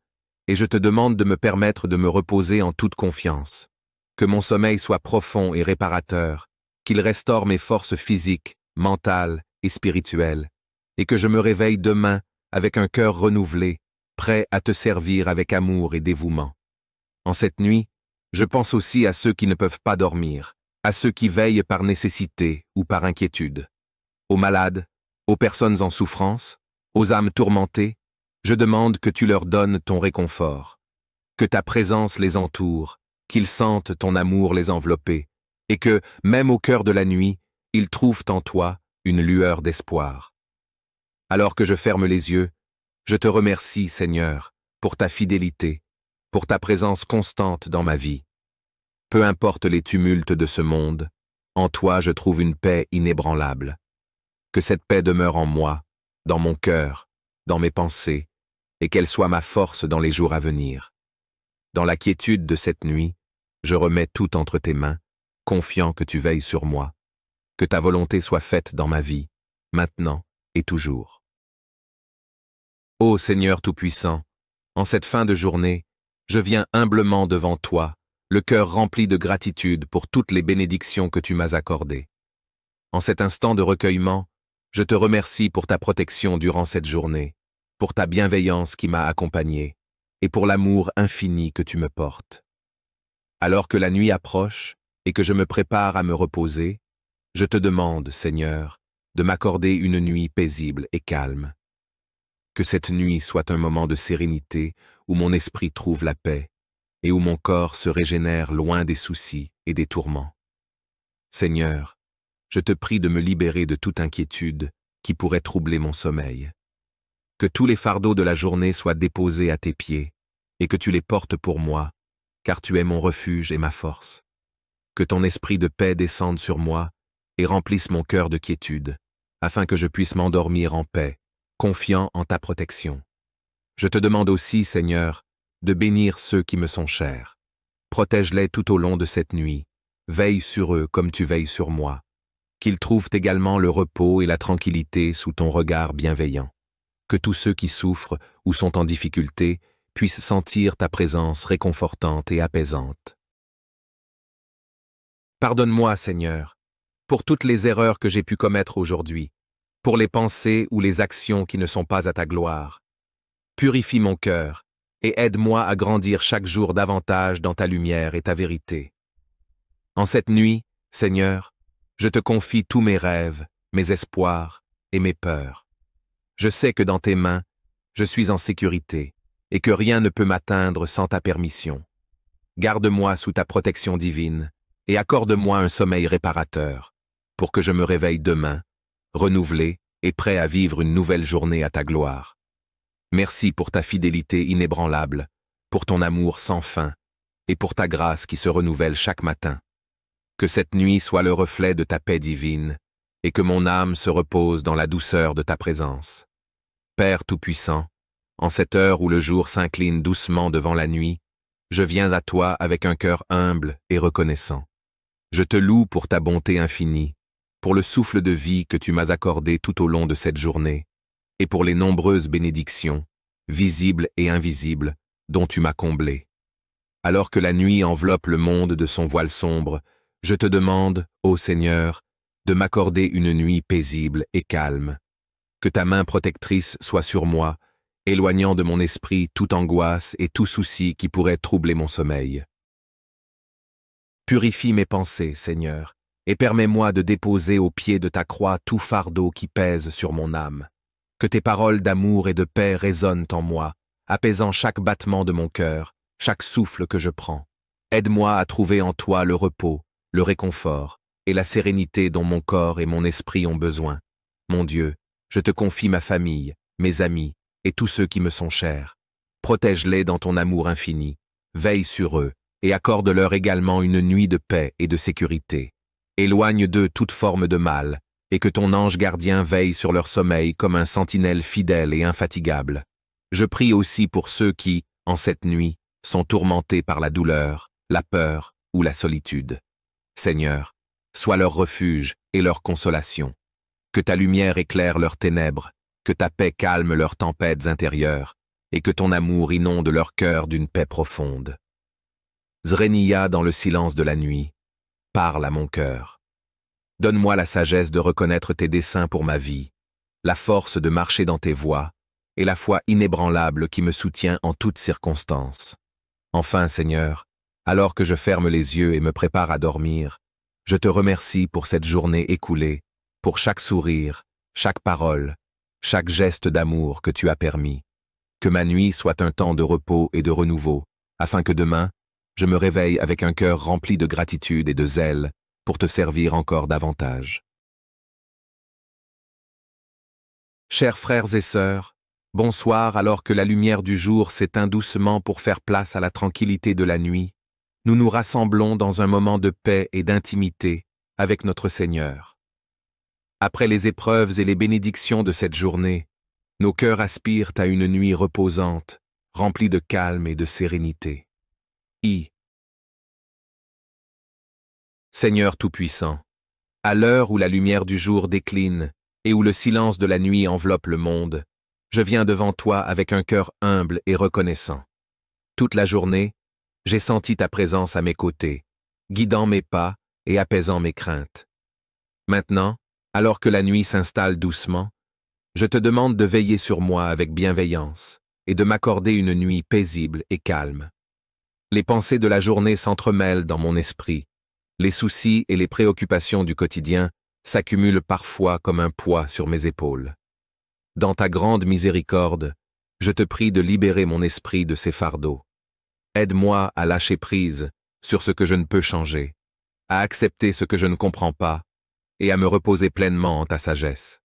et je te demande de me permettre de me reposer en toute confiance. Que mon sommeil soit profond et réparateur, qu'il restaure mes forces physiques, mentales et spirituelles, et que je me réveille demain avec un cœur renouvelé, prêt à te servir avec amour et dévouement. En cette nuit, je pense aussi à ceux qui ne peuvent pas dormir, à ceux qui veillent par nécessité ou par inquiétude, aux malades, aux personnes en souffrance, aux âmes tourmentées. Je demande que tu leur donnes ton réconfort, que ta présence les entoure, qu'ils sentent ton amour les envelopper, et que, même au cœur de la nuit, ils trouvent en toi une lueur d'espoir. Alors que je ferme les yeux, je te remercie, Seigneur, pour ta fidélité, pour ta présence constante dans ma vie. Peu importe les tumultes de ce monde, en toi je trouve une paix inébranlable. Que cette paix demeure en moi, dans mon cœur, dans mes pensées, et qu'elle soit ma force dans les jours à venir. Dans la quiétude de cette nuit, je remets tout entre tes mains, confiant que tu veilles sur moi. Que ta volonté soit faite dans ma vie, maintenant et toujours. Ô Seigneur Tout-Puissant, en cette fin de journée, je viens humblement devant toi, le cœur rempli de gratitude pour toutes les bénédictions que tu m'as accordées. En cet instant de recueillement, je te remercie pour ta protection durant cette journée, pour ta bienveillance qui m'a accompagné, et pour l'amour infini que tu me portes. Alors que la nuit approche et que je me prépare à me reposer, je te demande, Seigneur, de m'accorder une nuit paisible et calme. Que cette nuit soit un moment de sérénité où mon esprit trouve la paix et où mon corps se régénère loin des soucis et des tourments. Seigneur, je te prie de me libérer de toute inquiétude qui pourrait troubler mon sommeil. Que tous les fardeaux de la journée soient déposés à tes pieds et que tu les portes pour moi, car tu es mon refuge et ma force. Que ton esprit de paix descende sur moi et remplisse mon cœur de quiétude, afin que je puisse m'endormir en paix, confiant en ta protection. Je te demande aussi, Seigneur, de bénir ceux qui me sont chers. Protège-les tout au long de cette nuit, veille sur eux comme tu veilles sur moi. Qu'ils trouvent également le repos et la tranquillité sous ton regard bienveillant. Que tous ceux qui souffrent ou sont en difficulté puissent sentir ta présence réconfortante et apaisante. Pardonne-moi, Seigneur, pour toutes les erreurs que j'ai pu commettre aujourd'hui, pour les pensées ou les actions qui ne sont pas à ta gloire. Purifie mon cœur et aide-moi à grandir chaque jour davantage dans ta lumière et ta vérité. En cette nuit, Seigneur, je te confie tous mes rêves, mes espoirs et mes peurs. Je sais que dans tes mains, je suis en sécurité et que rien ne peut m'atteindre sans ta permission. Garde-moi sous ta protection divine et accorde-moi un sommeil réparateur pour que je me réveille demain, renouvelé et prêt à vivre une nouvelle journée à ta gloire. Merci pour ta fidélité inébranlable, pour ton amour sans fin et pour ta grâce qui se renouvelle chaque matin. Que cette nuit soit le reflet de ta paix divine et que mon âme se repose dans la douceur de ta présence. Père Tout-Puissant, en cette heure où le jour s'incline doucement devant la nuit, je viens à toi avec un cœur humble et reconnaissant. Je te loue pour ta bonté infinie, pour le souffle de vie que tu m'as accordé tout au long de cette journée, et pour les nombreuses bénédictions, visibles et invisibles, dont tu m'as comblé. Alors que la nuit enveloppe le monde de son voile sombre, je te demande, ô Seigneur, de m'accorder une nuit paisible et calme. Que ta main protectrice soit sur moi, éloignant de mon esprit toute angoisse et tout souci qui pourrait troubler mon sommeil. Purifie mes pensées, Seigneur, et permets-moi de déposer au pied de ta croix tout fardeau qui pèse sur mon âme. Que tes paroles d'amour et de paix résonnent en moi, apaisant chaque battement de mon cœur, chaque souffle que je prends. Aide-moi à trouver en toi le repos, le réconfort et la sérénité dont mon corps et mon esprit ont besoin. Mon Dieu, je te confie ma famille, mes amis et tous ceux qui me sont chers. Protège-les dans ton amour infini, veille sur eux et accorde-leur également une nuit de paix et de sécurité. Éloigne d'eux toute forme de mal, et que ton ange gardien veille sur leur sommeil comme un sentinelle fidèle et infatigable. Je prie aussi pour ceux qui, en cette nuit, sont tourmentés par la douleur, la peur ou la solitude. Seigneur, sois leur refuge et leur consolation. Que ta lumière éclaire leurs ténèbres, que ta paix calme leurs tempêtes intérieures, et que ton amour inonde leur cœur d'une paix profonde. Zrenia dans le silence de la nuit, parle à mon cœur. Donne-moi la sagesse de reconnaître tes desseins pour ma vie, la force de marcher dans tes voies, et la foi inébranlable qui me soutient en toutes circonstances. Enfin, Seigneur, alors que je ferme les yeux et me prépare à dormir, je te remercie pour cette journée écoulée, pour chaque sourire, chaque parole, chaque geste d'amour que tu as permis. Que ma nuit soit un temps de repos et de renouveau, afin que demain, je me réveille avec un cœur rempli de gratitude et de zèle pour te servir encore davantage. Chers frères et sœurs, bonsoir alors que la lumière du jour s'éteint doucement pour faire place à la tranquillité de la nuit. Nous nous rassemblons dans un moment de paix et d'intimité avec notre Seigneur. Après les épreuves et les bénédictions de cette journée, nos cœurs aspirent à une nuit reposante, remplie de calme et de sérénité. Seigneur Tout-Puissant, à l'heure où la lumière du jour décline et où le silence de la nuit enveloppe le monde, je viens devant toi avec un cœur humble et reconnaissant. Toute la journée, j'ai senti ta présence à mes côtés, guidant mes pas et apaisant mes craintes. Maintenant, alors que la nuit s'installe doucement, je te demande de veiller sur moi avec bienveillance et de m'accorder une nuit paisible et calme. Les pensées de la journée s'entremêlent dans mon esprit. Les soucis et les préoccupations du quotidien s'accumulent parfois comme un poids sur mes épaules. Dans ta grande miséricorde, je te prie de libérer mon esprit de ces fardeaux. Aide-moi à lâcher prise sur ce que je ne peux changer, à accepter ce que je ne comprends pas et à me reposer pleinement en ta sagesse.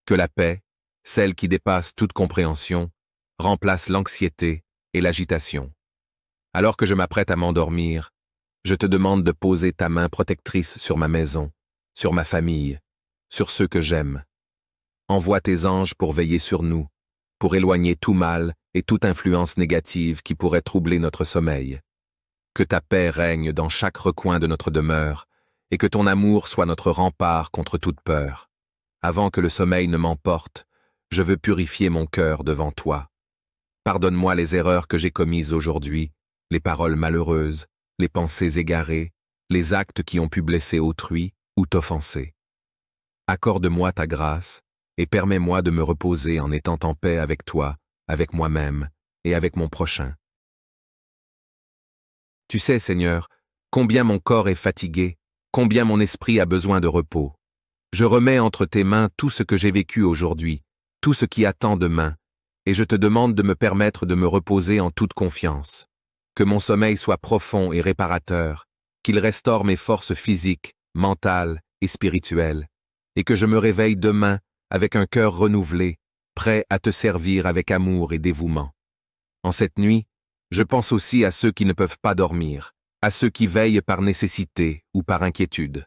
Que la paix, celle qui dépasse toute compréhension, remplace l'anxiété et l'agitation. Alors que je m'apprête à m'endormir, je te demande de poser ta main protectrice sur ma maison, sur ma famille, sur ceux que j'aime. Envoie tes anges pour veiller sur nous, pour éloigner tout mal et toute influence négative qui pourrait troubler notre sommeil. Que ta paix règne dans chaque recoin de notre demeure et que ton amour soit notre rempart contre toute peur. Avant que le sommeil ne m'emporte, je veux purifier mon cœur devant toi. Pardonne-moi les erreurs que j'ai commises aujourd'hui, les paroles malheureuses, les pensées égarées, les actes qui ont pu blesser autrui ou t'offenser. Accorde-moi ta grâce et permets-moi de me reposer en étant en paix avec toi, avec moi-même et avec mon prochain. Tu sais, Seigneur, combien mon corps est fatigué, combien mon esprit a besoin de repos. Je remets entre tes mains tout ce que j'ai vécu aujourd'hui, tout ce qui attend demain, et je te demande de me permettre de me reposer en toute confiance. Que mon sommeil soit profond et réparateur, qu'il restaure mes forces physiques, mentales et spirituelles, et que je me réveille demain avec un cœur renouvelé, prêt à te servir avec amour et dévouement. En cette nuit, je pense aussi à ceux qui ne peuvent pas dormir, à ceux qui veillent par nécessité ou par inquiétude,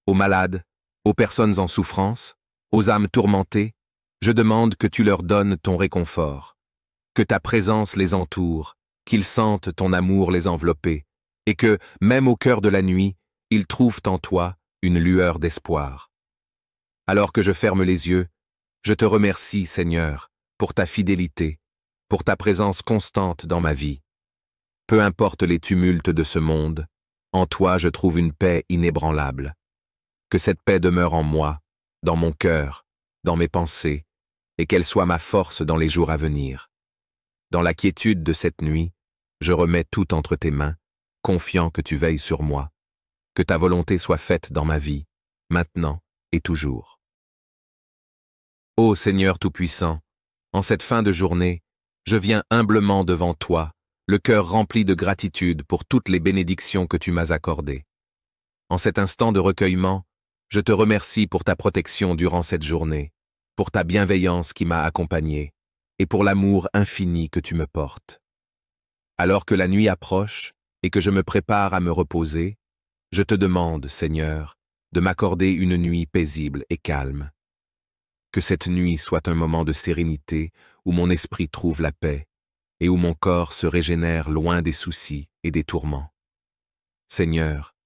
aux malades, aux personnes en souffrance, aux âmes tourmentées. Je demande que tu leur donnes ton réconfort, que ta présence les entoure, qu'ils sentent ton amour les envelopper, et que, même au cœur de la nuit, ils trouvent en toi une lueur d'espoir. Alors que je ferme les yeux, je te remercie, Seigneur, pour ta fidélité, pour ta présence constante dans ma vie. Peu importe les tumultes de ce monde, en toi je trouve une paix inébranlable. Que cette paix demeure en moi, dans mon cœur, dans mes pensées, et qu'elle soit ma force dans les jours à venir. Dans la quiétude de cette nuit, je remets tout entre tes mains, confiant que tu veilles sur moi. Que ta volonté soit faite dans ma vie, maintenant et toujours. Ô Seigneur Tout-Puissant, en cette fin de journée, je viens humblement devant toi, le cœur rempli de gratitude pour toutes les bénédictions que tu m'as accordées. En cet instant de recueillement, je te remercie pour ta protection durant cette journée, pour ta bienveillance qui m'a accompagné, et pour l'amour infini que tu me portes. Alors que la nuit approche et que je me prépare à me reposer, je te demande, Seigneur, de m'accorder une nuit paisible et calme. Que cette nuit soit un moment de sérénité où mon esprit trouve la paix et où mon corps se régénère loin des soucis et des tourments. Seigneur,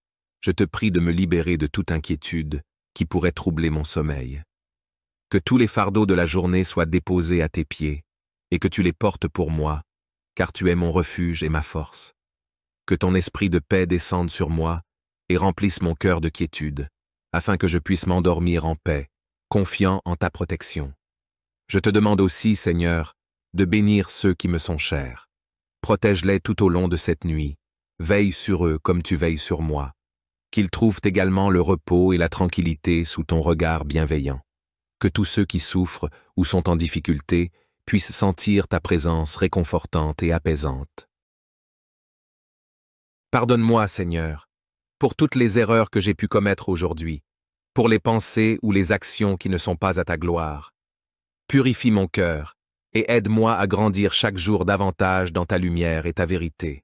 je te prie de me libérer de toute inquiétude qui pourrait troubler mon sommeil. Que tous les fardeaux de la journée soient déposés à tes pieds et que tu les portes pour moi, car tu es mon refuge et ma force. Que ton esprit de paix descende sur moi et remplisse mon cœur de quiétude, afin que je puisse m'endormir en paix, confiant en ta protection. Je te demande aussi, Seigneur, de bénir ceux qui me sont chers. Protège-les tout au long de cette nuit, veille sur eux comme tu veilles sur moi. Qu'ils trouvent également le repos et la tranquillité sous ton regard bienveillant. Que tous ceux qui souffrent ou sont en difficulté puissent sentir ta présence réconfortante et apaisante. Pardonne-moi, Seigneur, pour toutes les erreurs que j'ai pu commettre aujourd'hui, pour les pensées ou les actions qui ne sont pas à ta gloire. Purifie mon cœur et aide-moi à grandir chaque jour davantage dans ta lumière et ta vérité.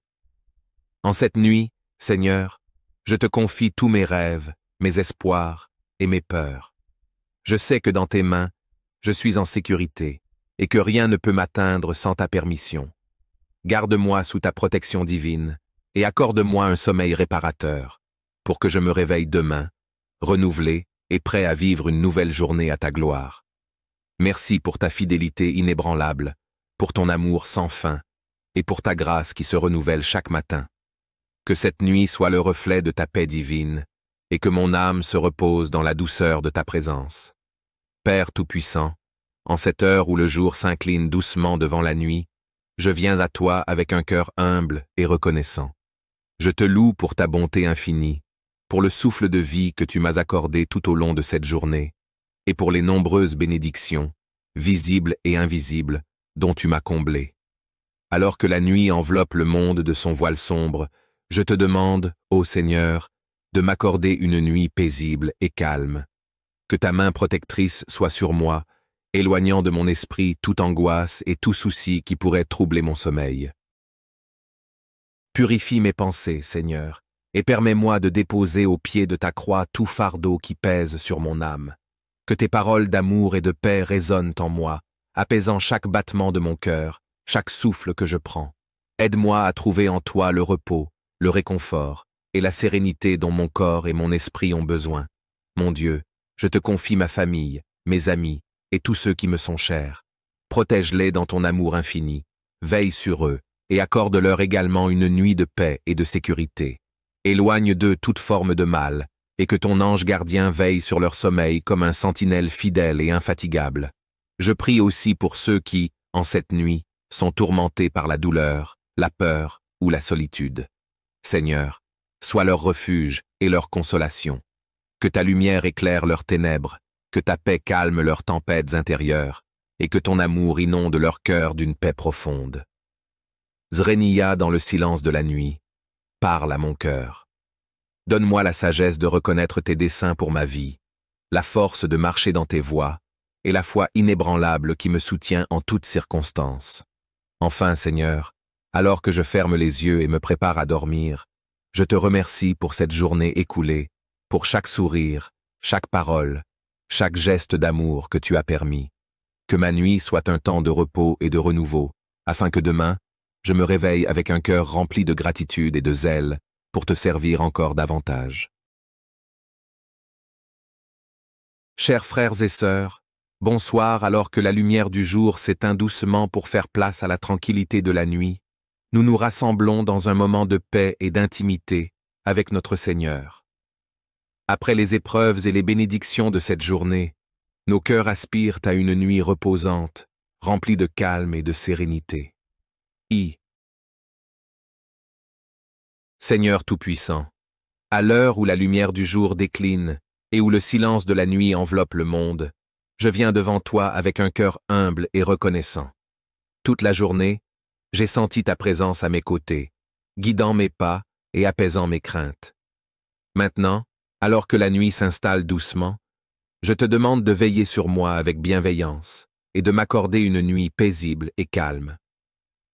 En cette nuit, Seigneur, je te confie tous mes rêves, mes espoirs et mes peurs. Je sais que dans tes mains, je suis en sécurité et que rien ne peut m'atteindre sans ta permission. Garde-moi sous ta protection divine et accorde-moi un sommeil réparateur pour que je me réveille demain, renouvelé et prêt à vivre une nouvelle journée à ta gloire. Merci pour ta fidélité inébranlable, pour ton amour sans fin et pour ta grâce qui se renouvelle chaque matin. Que cette nuit soit le reflet de ta paix divine et que mon âme se repose dans la douceur de ta présence. Père Tout-Puissant, en cette heure où le jour s'incline doucement devant la nuit, je viens à toi avec un cœur humble et reconnaissant. Je te loue pour ta bonté infinie, pour le souffle de vie que tu m'as accordé tout au long de cette journée, et pour les nombreuses bénédictions, visibles et invisibles, dont tu m'as comblé. Alors que la nuit enveloppe le monde de son voile sombre, je te demande, ô Seigneur, de m'accorder une nuit paisible et calme. Que ta main protectrice soit sur moi, éloignant de mon esprit toute angoisse et tout souci qui pourrait troubler mon sommeil. Purifie mes pensées, Seigneur, et permets-moi de déposer au pied de ta croix tout fardeau qui pèse sur mon âme. Que tes paroles d'amour et de paix résonnent en moi, apaisant chaque battement de mon cœur, chaque souffle que je prends. Aide-moi à trouver en toi le repos, le réconfort et la sérénité dont mon corps et mon esprit ont besoin. Mon Dieu, je te confie ma famille, mes amis et tous ceux qui me sont chers. Protège-les dans ton amour infini, veille sur eux et accorde-leur également une nuit de paix et de sécurité. Éloigne d'eux toute forme de mal, et que ton ange gardien veille sur leur sommeil comme un sentinelle fidèle et infatigable. Je prie aussi pour ceux qui, en cette nuit, sont tourmentés par la douleur, la peur ou la solitude. Seigneur, sois leur refuge et leur consolation. Que ta lumière éclaire leurs ténèbres, que ta paix calme leurs tempêtes intérieures, et que ton amour inonde leur cœur d'une paix profonde. Zreniya dans le silence de la nuit, parle à mon cœur. Donne-moi la sagesse de reconnaître tes desseins pour ma vie, la force de marcher dans tes voies, et la foi inébranlable qui me soutient en toutes circonstances. Enfin, Seigneur, alors que je ferme les yeux et me prépare à dormir, je te remercie pour cette journée écoulée, pour chaque sourire, chaque parole, chaque geste d'amour que tu as permis. Que ma nuit soit un temps de repos et de renouveau, afin que demain, je me réveille avec un cœur rempli de gratitude et de zèle pour te servir encore davantage. Chers frères et sœurs, bonsoir alors que la lumière du jour s'éteint doucement pour faire place à la tranquillité de la nuit. nous nous rassemblons dans un moment de paix et d'intimité avec notre Seigneur. Après les épreuves et les bénédictions de cette journée, nos cœurs aspirent à une nuit reposante, remplie de calme et de sérénité. Seigneur Tout-Puissant, à l'heure où la lumière du jour décline et où le silence de la nuit enveloppe le monde, je viens devant toi avec un cœur humble et reconnaissant. Toute la journée, j'ai senti ta présence à mes côtés, guidant mes pas et apaisant mes craintes. Maintenant, alors que la nuit s'installe doucement, je te demande de veiller sur moi avec bienveillance et de m'accorder une nuit paisible et calme.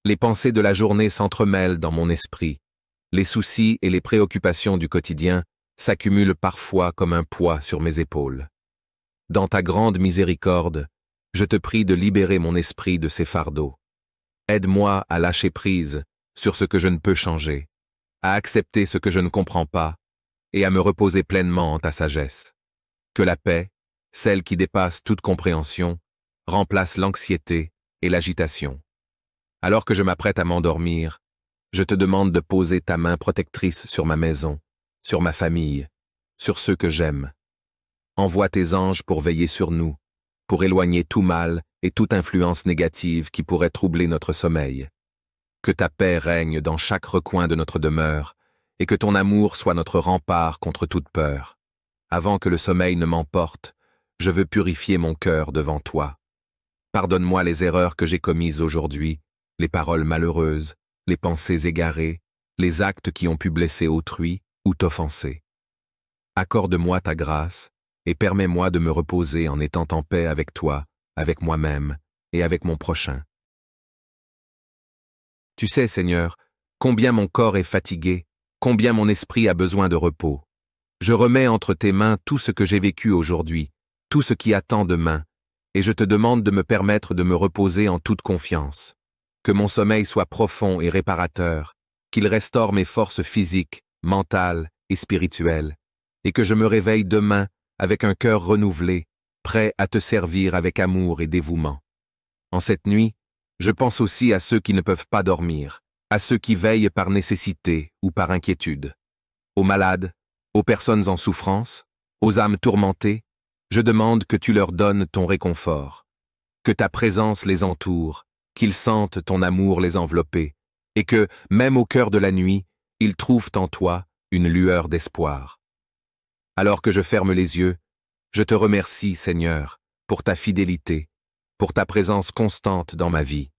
Les pensées de la journée s'entremêlent dans mon esprit. Les soucis et les préoccupations du quotidien s'accumulent parfois comme un poids sur mes épaules. Dans ta grande miséricorde, je te prie de libérer mon esprit de ces fardeaux. Aide-moi à lâcher prise sur ce que je ne peux changer, à accepter ce que je ne comprends pas et à me reposer pleinement en ta sagesse. Que la paix, celle qui dépasse toute compréhension, remplace l'anxiété et l'agitation. Alors que je m'apprête à m'endormir, je te demande de poser ta main protectrice sur ma maison, sur ma famille, sur ceux que j'aime. Envoie tes anges pour veiller sur nous, pour éloigner tout mal et toute influence négative qui pourrait troubler notre sommeil. Que ta paix règne dans chaque recoin de notre demeure et que ton amour soit notre rempart contre toute peur. Avant que le sommeil ne m'emporte, je veux purifier mon cœur devant toi. Pardonne-moi les erreurs que j'ai commises aujourd'hui, les paroles malheureuses, les pensées égarées, les actes qui ont pu blesser autrui ou t'offenser. Accorde-moi ta grâce et permets-moi de me reposer en étant en paix avec toi, avec moi-même et avec mon prochain. Tu sais, Seigneur, combien mon corps est fatigué, combien mon esprit a besoin de repos. Je remets entre tes mains tout ce que j'ai vécu aujourd'hui, tout ce qui attend demain, et je te demande de me permettre de me reposer en toute confiance. Que mon sommeil soit profond et réparateur, qu'il restaure mes forces physiques, mentales et spirituelles, et que je me réveille demain avec un cœur renouvelé, prêt à te servir avec amour et dévouement. En cette nuit, je pense aussi à ceux qui ne peuvent pas dormir, à ceux qui veillent par nécessité ou par inquiétude, aux malades, aux personnes en souffrance, aux âmes tourmentées. Je demande que tu leur donnes ton réconfort, que ta présence les entoure, qu'ils sentent ton amour les envelopper, et que, même au cœur de la nuit, ils trouvent en toi une lueur d'espoir. Alors que je ferme les yeux, je te remercie, Seigneur, pour ta fidélité, pour ta présence constante dans ma vie.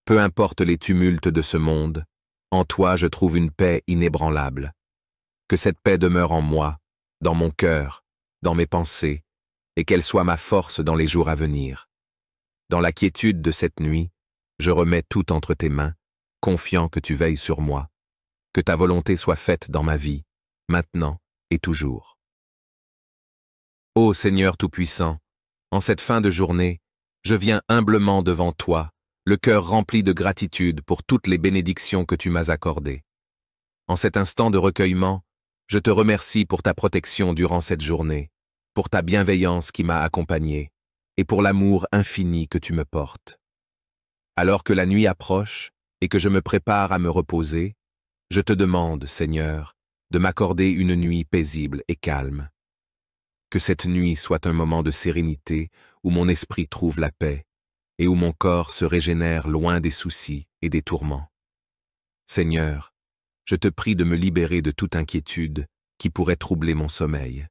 Peu importe les tumultes de ce monde, en toi je trouve une paix inébranlable. Que cette paix demeure en moi, dans mon cœur, dans mes pensées, et qu'elle soit ma force dans les jours à venir. Dans la quiétude de cette nuit, je remets tout entre tes mains, confiant que tu veilles sur moi, que ta volonté soit faite dans ma vie, maintenant et toujours. Ô Seigneur Tout-Puissant, en cette fin de journée, je viens humblement devant toi, le cœur rempli de gratitude pour toutes les bénédictions que tu m'as accordées. En cet instant de recueillement, je te remercie pour ta protection durant cette journée, pour ta bienveillance qui m'a accompagné, et pour l'amour infini que tu me portes. Alors que la nuit approche et que je me prépare à me reposer, je te demande, Seigneur, de m'accorder une nuit paisible et calme. Que cette nuit soit un moment de sérénité où mon esprit trouve la paix et où mon corps se régénère loin des soucis et des tourments. Seigneur, je te prie de me libérer de toute inquiétude qui pourrait troubler mon sommeil.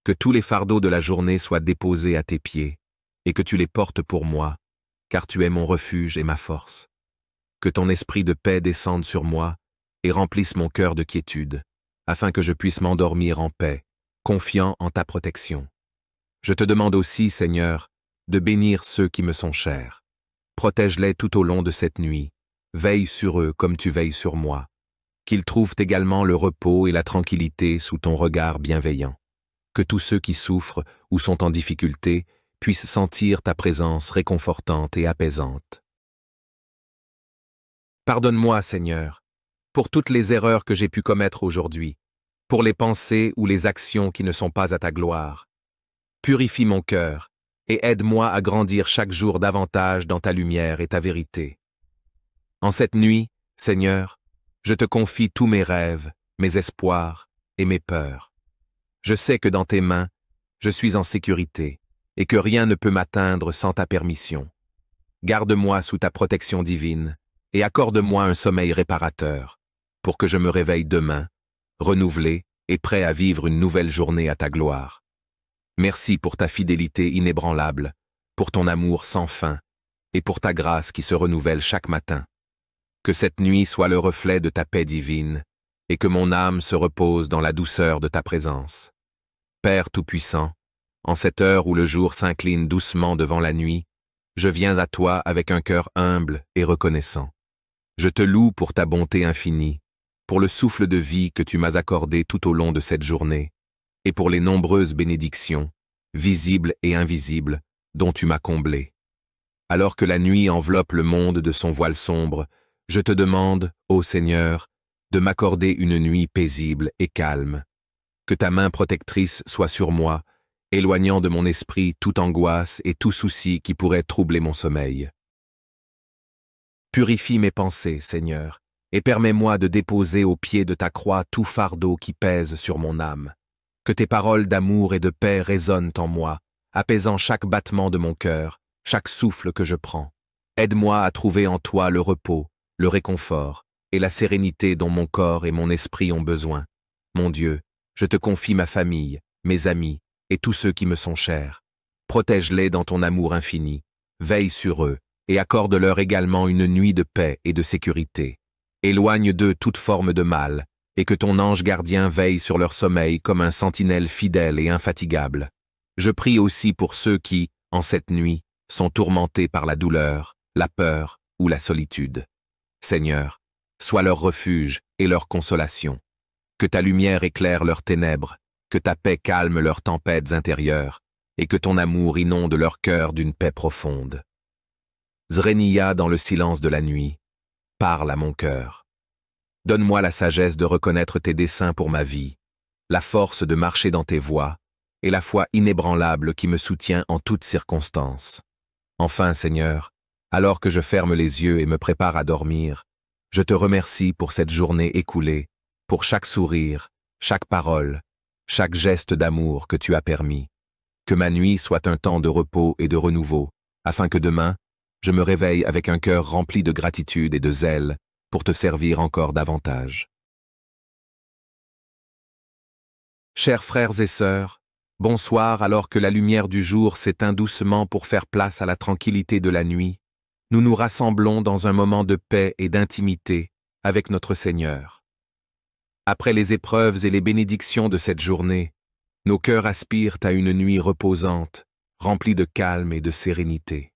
Que tous les fardeaux de la journée soient déposés à tes pieds et que tu les portes pour moi, car tu es mon refuge et ma force. Que ton esprit de paix descende sur moi et remplisse mon cœur de quiétude, afin que je puisse m'endormir en paix, confiant en ta protection. Je te demande aussi, Seigneur, de bénir ceux qui me sont chers. Protège-les tout au long de cette nuit, veille sur eux comme tu veilles sur moi, qu'ils trouvent également le repos et la tranquillité sous ton regard bienveillant. Que tous ceux qui souffrent ou sont en difficulté puissent sentir ta présence réconfortante et apaisante. Pardonne-moi, Seigneur, pour toutes les erreurs que j'ai pu commettre aujourd'hui, pour les pensées ou les actions qui ne sont pas à ta gloire. Purifie mon cœur et aide-moi à grandir chaque jour davantage dans ta lumière et ta vérité. En cette nuit, Seigneur, je te confie tous mes rêves, mes espoirs et mes peurs. Je sais que dans tes mains, je suis en sécurité et que rien ne peut m'atteindre sans ta permission. Garde-moi sous ta protection divine et accorde-moi un sommeil réparateur pour que je me réveille demain, renouvelé et prêt à vivre une nouvelle journée à ta gloire. Merci pour ta fidélité inébranlable, pour ton amour sans fin et pour ta grâce qui se renouvelle chaque matin. Que cette nuit soit le reflet de ta paix divine et que mon âme se repose dans la douceur de ta présence. Père Tout-Puissant, en cette heure où le jour s'incline doucement devant la nuit, je viens à toi avec un cœur humble et reconnaissant. Je te loue pour ta bonté infinie, pour le souffle de vie que tu m'as accordé tout au long de cette journée, et pour les nombreuses bénédictions, visibles et invisibles, dont tu m'as comblé. Alors que la nuit enveloppe le monde de son voile sombre, je te demande, ô Seigneur, de m'accorder une nuit paisible et calme. Que ta main protectrice soit sur moi, éloignant de mon esprit toute angoisse et tout souci qui pourrait troubler mon sommeil. Purifie mes pensées, Seigneur, et permets-moi de déposer au pied de ta croix tout fardeau qui pèse sur mon âme. Que tes paroles d'amour et de paix résonnent en moi, apaisant chaque battement de mon cœur, chaque souffle que je prends. Aide-moi à trouver en toi le repos, le réconfort et la sérénité dont mon corps et mon esprit ont besoin. Mon Dieu, je te confie ma famille, mes amis et tous ceux qui me sont chers. Protège-les dans ton amour infini, veille sur eux et accorde-leur également une nuit de paix et de sécurité. Éloigne d'eux toute forme de mal et que ton ange gardien veille sur leur sommeil comme un sentinelle fidèle et infatigable. Je prie aussi pour ceux qui, en cette nuit, sont tourmentés par la douleur, la peur ou la solitude. Seigneur, sois leur refuge et leur consolation. Que ta lumière éclaire leurs ténèbres, que ta paix calme leurs tempêtes intérieures, et que ton amour inonde leur cœur d'une paix profonde. Zreniya dans le silence de la nuit, parle à mon cœur. Donne-moi la sagesse de reconnaître tes desseins pour ma vie, la force de marcher dans tes voies, et la foi inébranlable qui me soutient en toutes circonstances. Enfin, Seigneur, alors que je ferme les yeux et me prépare à dormir, je te remercie pour cette journée écoulée, pour chaque sourire, chaque parole, chaque geste d'amour que tu as permis. Que ma nuit soit un temps de repos et de renouveau, afin que demain, je me réveille avec un cœur rempli de gratitude et de zèle pour te servir encore davantage. Chers frères et sœurs, bonsoir alors que la lumière du jour s'éteint doucement pour faire place à la tranquillité de la nuit. Nous nous rassemblons dans un moment de paix et d'intimité avec notre Seigneur. Après les épreuves et les bénédictions de cette journée, nos cœurs aspirent à une nuit reposante, remplie de calme et de sérénité.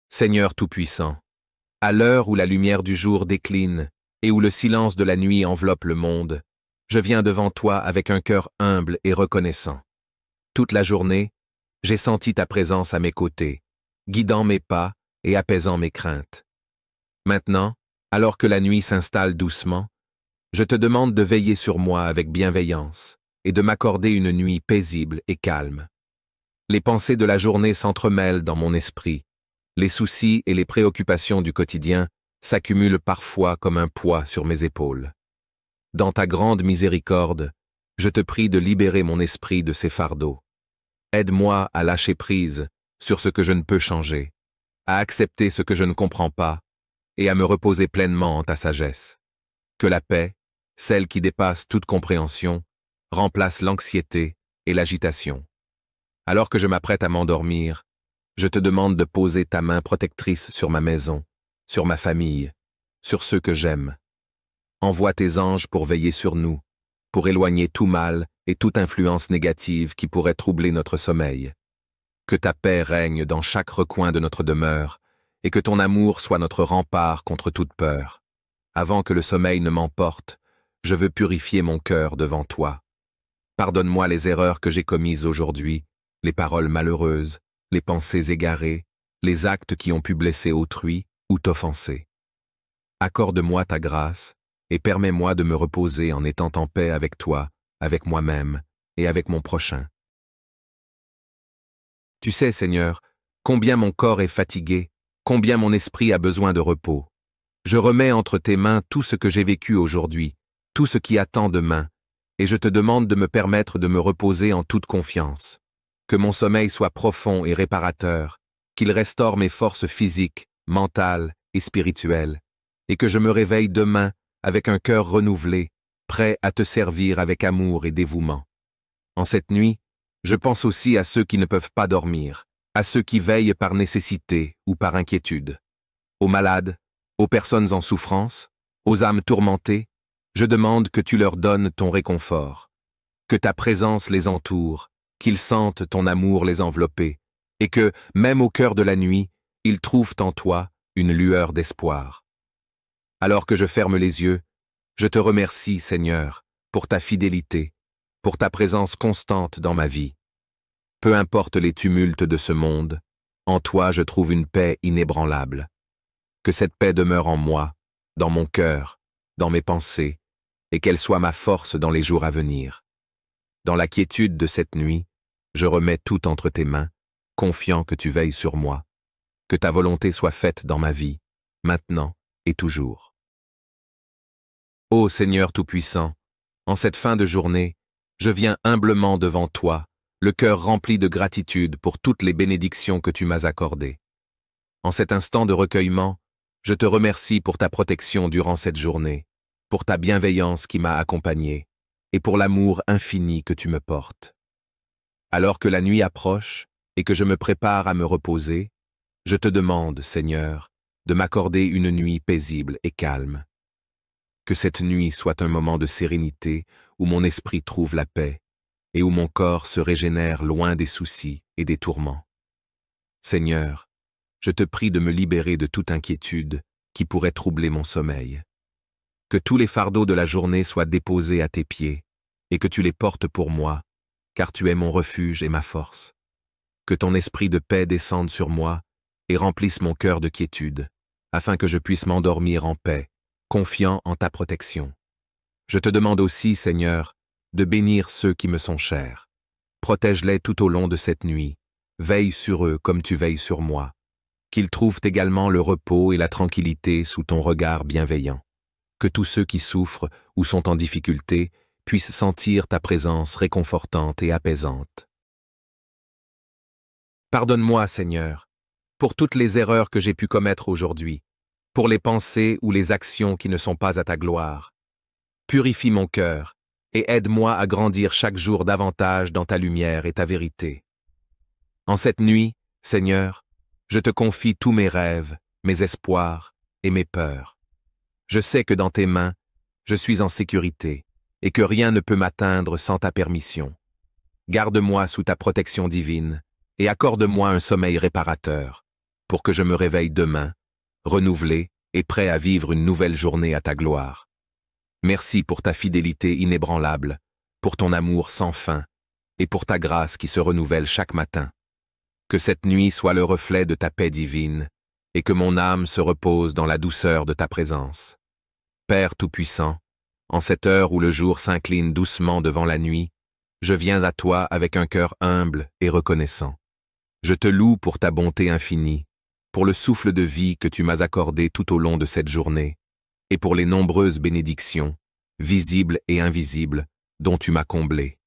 Seigneur Tout-Puissant, à l'heure où la lumière du jour décline et où le silence de la nuit enveloppe le monde, je viens devant toi avec un cœur humble et reconnaissant. Toute la journée, j'ai senti ta présence à mes côtés, guidant mes pas et apaisant mes craintes. Maintenant, alors que la nuit s'installe doucement, je te demande de veiller sur moi avec bienveillance et de m'accorder une nuit paisible et calme. Les pensées de la journée s'entremêlent dans mon esprit. Les soucis et les préoccupations du quotidien s'accumulent parfois comme un poids sur mes épaules. Dans ta grande miséricorde, je te prie de libérer mon esprit de ces fardeaux. Aide-moi à lâcher prise sur ce que je ne peux changer, à accepter ce que je ne comprends pas et à me reposer pleinement en ta sagesse. Que la paix, celle qui dépasse toute compréhension, remplace l'anxiété et l'agitation. Alors que je m'apprête à m'endormir, je te demande de poser ta main protectrice sur ma maison, sur ma famille, sur ceux que j'aime. Envoie tes anges pour veiller sur nous, pour éloigner tout mal et toute influence négative qui pourrait troubler notre sommeil. Que ta paix règne dans chaque recoin de notre demeure et que ton amour soit notre rempart contre toute peur. Avant que le sommeil ne m'emporte, je veux purifier mon cœur devant toi. Pardonne-moi les erreurs que j'ai commises aujourd'hui, les paroles malheureuses, les pensées égarées, les actes qui ont pu blesser autrui ou t'offenser. Accorde-moi ta grâce et permets-moi de me reposer en étant en paix avec toi, avec moi-même et avec mon prochain. Tu sais, Seigneur, combien mon corps est fatigué, combien mon esprit a besoin de repos. Je remets entre tes mains tout ce que j'ai vécu aujourd'hui, tout ce qui attend demain, et je te demande de me permettre de me reposer en toute confiance. Que mon sommeil soit profond et réparateur, qu'il restaure mes forces physiques, mentales et spirituelles, et que je me réveille demain avec un cœur renouvelé, prêt à te servir avec amour et dévouement. En cette nuit, je pense aussi à ceux qui ne peuvent pas dormir, à ceux qui veillent par nécessité ou par inquiétude, aux malades, aux personnes en souffrance, aux âmes tourmentées. Je demande que tu leur donnes ton réconfort, que ta présence les entoure, qu'ils sentent ton amour les envelopper, et que, même au cœur de la nuit, ils trouvent en toi une lueur d'espoir. Alors que je ferme les yeux, je te remercie, Seigneur, pour ta fidélité, pour ta présence constante dans ma vie. Peu importe les tumultes de ce monde, en toi je trouve une paix inébranlable. Que cette paix demeure en moi, dans mon cœur, dans mes pensées, et qu'elle soit ma force dans les jours à venir. Dans la quiétude de cette nuit, je remets tout entre tes mains, confiant que tu veilles sur moi. Que ta volonté soit faite dans ma vie, maintenant et toujours. Ô Seigneur Tout-Puissant, en cette fin de journée, je viens humblement devant toi, le cœur rempli de gratitude pour toutes les bénédictions que tu m'as accordées. En cet instant de recueillement, je te remercie pour ta protection durant cette journée, pour ta bienveillance qui m'a accompagné, et pour l'amour infini que tu me portes. Alors que la nuit approche et que je me prépare à me reposer, je te demande, Seigneur, de m'accorder une nuit paisible et calme. Que cette nuit soit un moment de sérénité où mon esprit trouve la paix et où mon corps se régénère loin des soucis et des tourments. Seigneur, je te prie de me libérer de toute inquiétude qui pourrait troubler mon sommeil. Que tous les fardeaux de la journée soient déposés à tes pieds et que tu les portes pour moi, car tu es mon refuge et ma force. Que ton esprit de paix descende sur moi et remplisse mon cœur de quiétude, afin que je puisse m'endormir en paix, confiant en ta protection. Je te demande aussi, Seigneur, de bénir ceux qui me sont chers. Protège-les tout au long de cette nuit, veille sur eux comme tu veilles sur moi. Qu'ils trouvent également le repos et la tranquillité sous ton regard bienveillant. Que tous ceux qui souffrent ou sont en difficulté puissent sentir ta présence réconfortante et apaisante. Pardonne-moi, Seigneur, pour toutes les erreurs que j'ai pu commettre aujourd'hui, pour les pensées ou les actions qui ne sont pas à ta gloire. Purifie mon cœur et aide-moi à grandir chaque jour davantage dans ta lumière et ta vérité. En cette nuit, Seigneur, je te confie tous mes rêves, mes espoirs et mes peurs. Je sais que dans tes mains, je suis en sécurité et que rien ne peut m'atteindre sans ta permission. Garde-moi sous ta protection divine et accorde-moi un sommeil réparateur pour que je me réveille demain, renouvelé et prêt à vivre une nouvelle journée à ta gloire. Merci pour ta fidélité inébranlable, pour ton amour sans fin et pour ta grâce qui se renouvelle chaque matin. Que cette nuit soit le reflet de ta paix divine et que mon âme se repose dans la douceur de ta présence. Père Tout-Puissant, en cette heure où le jour s'incline doucement devant la nuit, je viens à toi avec un cœur humble et reconnaissant. Je te loue pour ta bonté infinie, pour le souffle de vie que tu m'as accordé tout au long de cette journée, et pour les nombreuses bénédictions, visibles et invisibles, dont tu m'as comblé.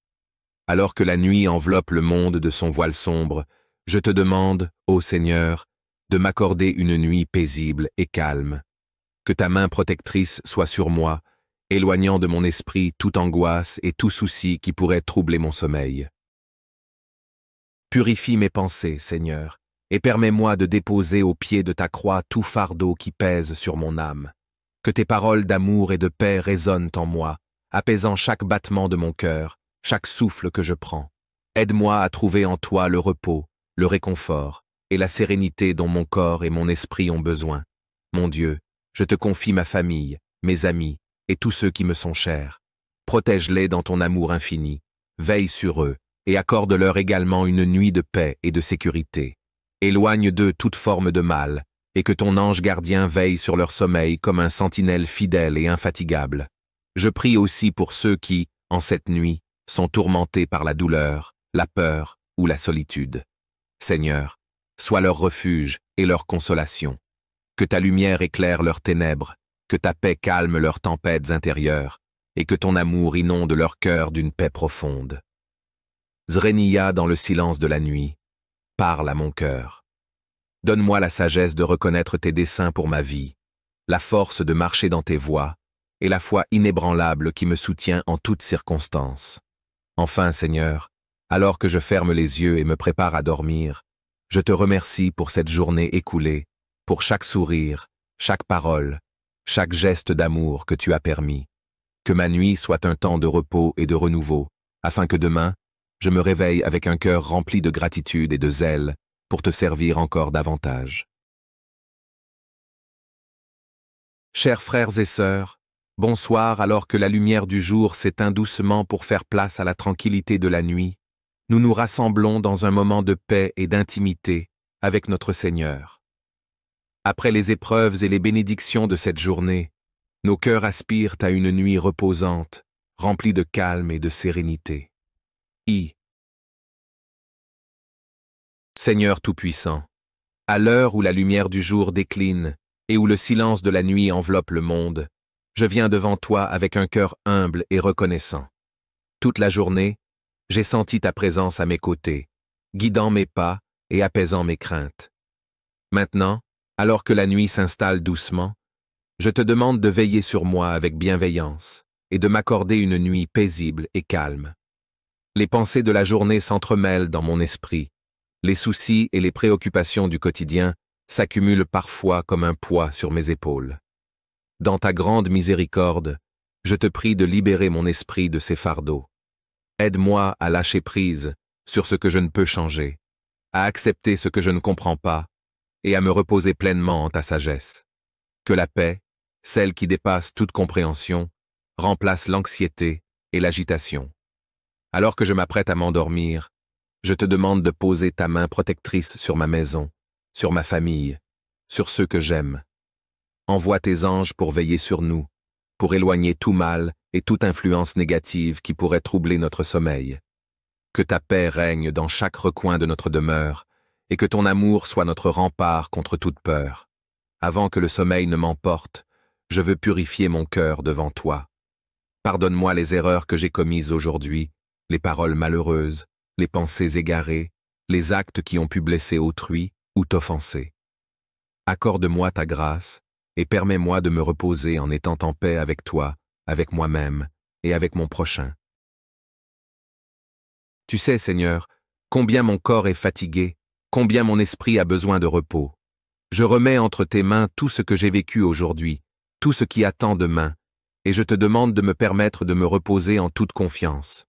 Alors que la nuit enveloppe le monde de son voile sombre, je te demande, ô Seigneur, de m'accorder une nuit paisible et calme. Que ta main protectrice soit sur moi, éloignant de mon esprit toute angoisse et tout souci qui pourrait troubler mon sommeil. Purifie mes pensées, Seigneur, et permets-moi de déposer au pied de ta croix tout fardeau qui pèse sur mon âme. Que tes paroles d'amour et de paix résonnent en moi, apaisant chaque battement de mon cœur, chaque souffle que je prends. Aide-moi à trouver en toi le repos, le réconfort et la sérénité dont mon corps et mon esprit ont besoin. Mon Dieu, je te confie ma famille, mes amis et tous ceux qui me sont chers. Protège-les dans ton amour infini, veille sur eux et accorde-leur également une nuit de paix et de sécurité. Éloigne d'eux toute forme de mal, et que ton ange gardien veille sur leur sommeil comme un sentinelle fidèle et infatigable. Je prie aussi pour ceux qui, en cette nuit, sont tourmentés par la douleur, la peur ou la solitude. Seigneur, sois leur refuge et leur consolation. Que ta lumière éclaire leurs ténèbres, que ta paix calme leurs tempêtes intérieures, et que ton amour inonde leur cœur d'une paix profonde. Zreniya dans le silence de la nuit, parle à mon cœur. Donne-moi la sagesse de reconnaître tes desseins pour ma vie, la force de marcher dans tes voies, et la foi inébranlable qui me soutient en toutes circonstances. Enfin, Seigneur, alors que je ferme les yeux et me prépare à dormir, je te remercie pour cette journée écoulée, pour chaque sourire, chaque parole, chaque geste d'amour que tu as permis. Que ma nuit soit un temps de repos et de renouveau, afin que demain, je me réveille avec un cœur rempli de gratitude et de zèle pour te servir encore davantage. Chers frères et sœurs, bonsoir alors que la lumière du jour s'éteint doucement pour faire place à la tranquillité de la nuit. Nous nous rassemblons dans un moment de paix et d'intimité avec notre Seigneur. Après les épreuves et les bénédictions de cette journée, nos cœurs aspirent à une nuit reposante, remplie de calme et de sérénité. Seigneur Tout-Puissant, à l'heure où la lumière du jour décline et où le silence de la nuit enveloppe le monde, je viens devant toi avec un cœur humble et reconnaissant. Toute la journée, j'ai senti ta présence à mes côtés, guidant mes pas et apaisant mes craintes. Maintenant, alors que la nuit s'installe doucement, je te demande de veiller sur moi avec bienveillance et de m'accorder une nuit paisible et calme. Les pensées de la journée s'entremêlent dans mon esprit. Les soucis et les préoccupations du quotidien s'accumulent parfois comme un poids sur mes épaules. Dans ta grande miséricorde, je te prie de libérer mon esprit de ces fardeaux. Aide-moi à lâcher prise sur ce que je ne peux changer, à accepter ce que je ne comprends pas et à me reposer pleinement en ta sagesse. Que la paix, celle qui dépasse toute compréhension, remplace l'anxiété et l'agitation. Alors que je m'apprête à m'endormir, je te demande de poser ta main protectrice sur ma maison, sur ma famille, sur ceux que j'aime. Envoie tes anges pour veiller sur nous, pour éloigner tout mal et toute influence négative qui pourrait troubler notre sommeil. Que ta paix règne dans chaque recoin de notre demeure et que ton amour soit notre rempart contre toute peur. Avant que le sommeil ne m'emporte, je veux purifier mon cœur devant toi. Pardonne-moi les erreurs que j'ai commises aujourd'hui, les paroles malheureuses, les pensées égarées, les actes qui ont pu blesser autrui ou t'offenser. Accorde-moi ta grâce et permets-moi de me reposer en étant en paix avec toi, avec moi-même et avec mon prochain. Tu sais, Seigneur, combien mon corps est fatigué, combien mon esprit a besoin de repos. Je remets entre tes mains tout ce que j'ai vécu aujourd'hui, tout ce qui attend demain, et je te demande de me permettre de me reposer en toute confiance.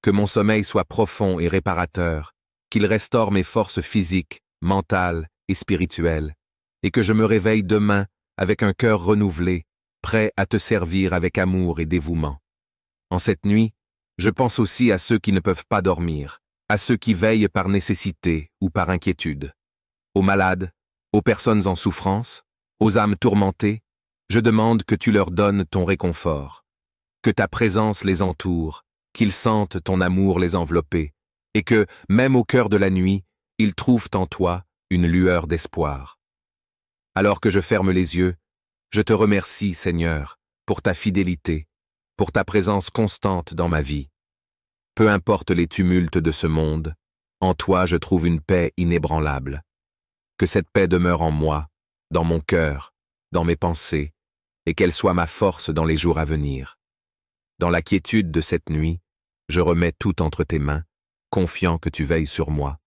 Que mon sommeil soit profond et réparateur, qu'il restaure mes forces physiques, mentales et spirituelles, et que je me réveille demain avec un cœur renouvelé, prêt à te servir avec amour et dévouement. En cette nuit, je pense aussi à ceux qui ne peuvent pas dormir, à ceux qui veillent par nécessité ou par inquiétude, aux malades, aux personnes en souffrance, aux âmes tourmentées. Je demande que tu leur donnes ton réconfort, que ta présence les entoure, qu'ils sentent ton amour les envelopper, et que, même au cœur de la nuit, ils trouvent en toi une lueur d'espoir. Alors que je ferme les yeux, je te remercie, Seigneur, pour ta fidélité, pour ta présence constante dans ma vie. Peu importe les tumultes de ce monde, en toi je trouve une paix inébranlable. Que cette paix demeure en moi, dans mon cœur, dans mes pensées, et qu'elle soit ma force dans les jours à venir. Dans la quiétude de cette nuit, je remets tout entre tes mains, confiant que tu veilles sur moi.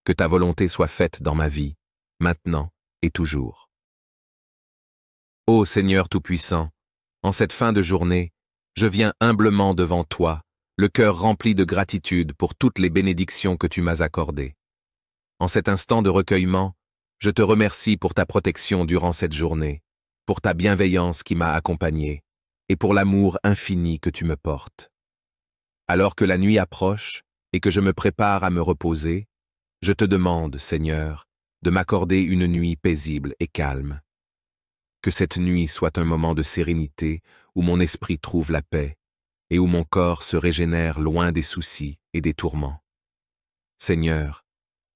Que ta volonté soit faite dans ma vie, maintenant et toujours. Ô Seigneur Tout-Puissant, en cette fin de journée, je viens humblement devant toi, le cœur rempli de gratitude pour toutes les bénédictions que tu m'as accordées. En cet instant de recueillement, je te remercie pour ta protection durant cette journée, pour ta bienveillance qui m'a accompagné, et pour l'amour infini que tu me portes. Alors que la nuit approche et que je me prépare à me reposer, je te demande, Seigneur, de m'accorder une nuit paisible et calme. Que cette nuit soit un moment de sérénité où mon esprit trouve la paix et où mon corps se régénère loin des soucis et des tourments. Seigneur,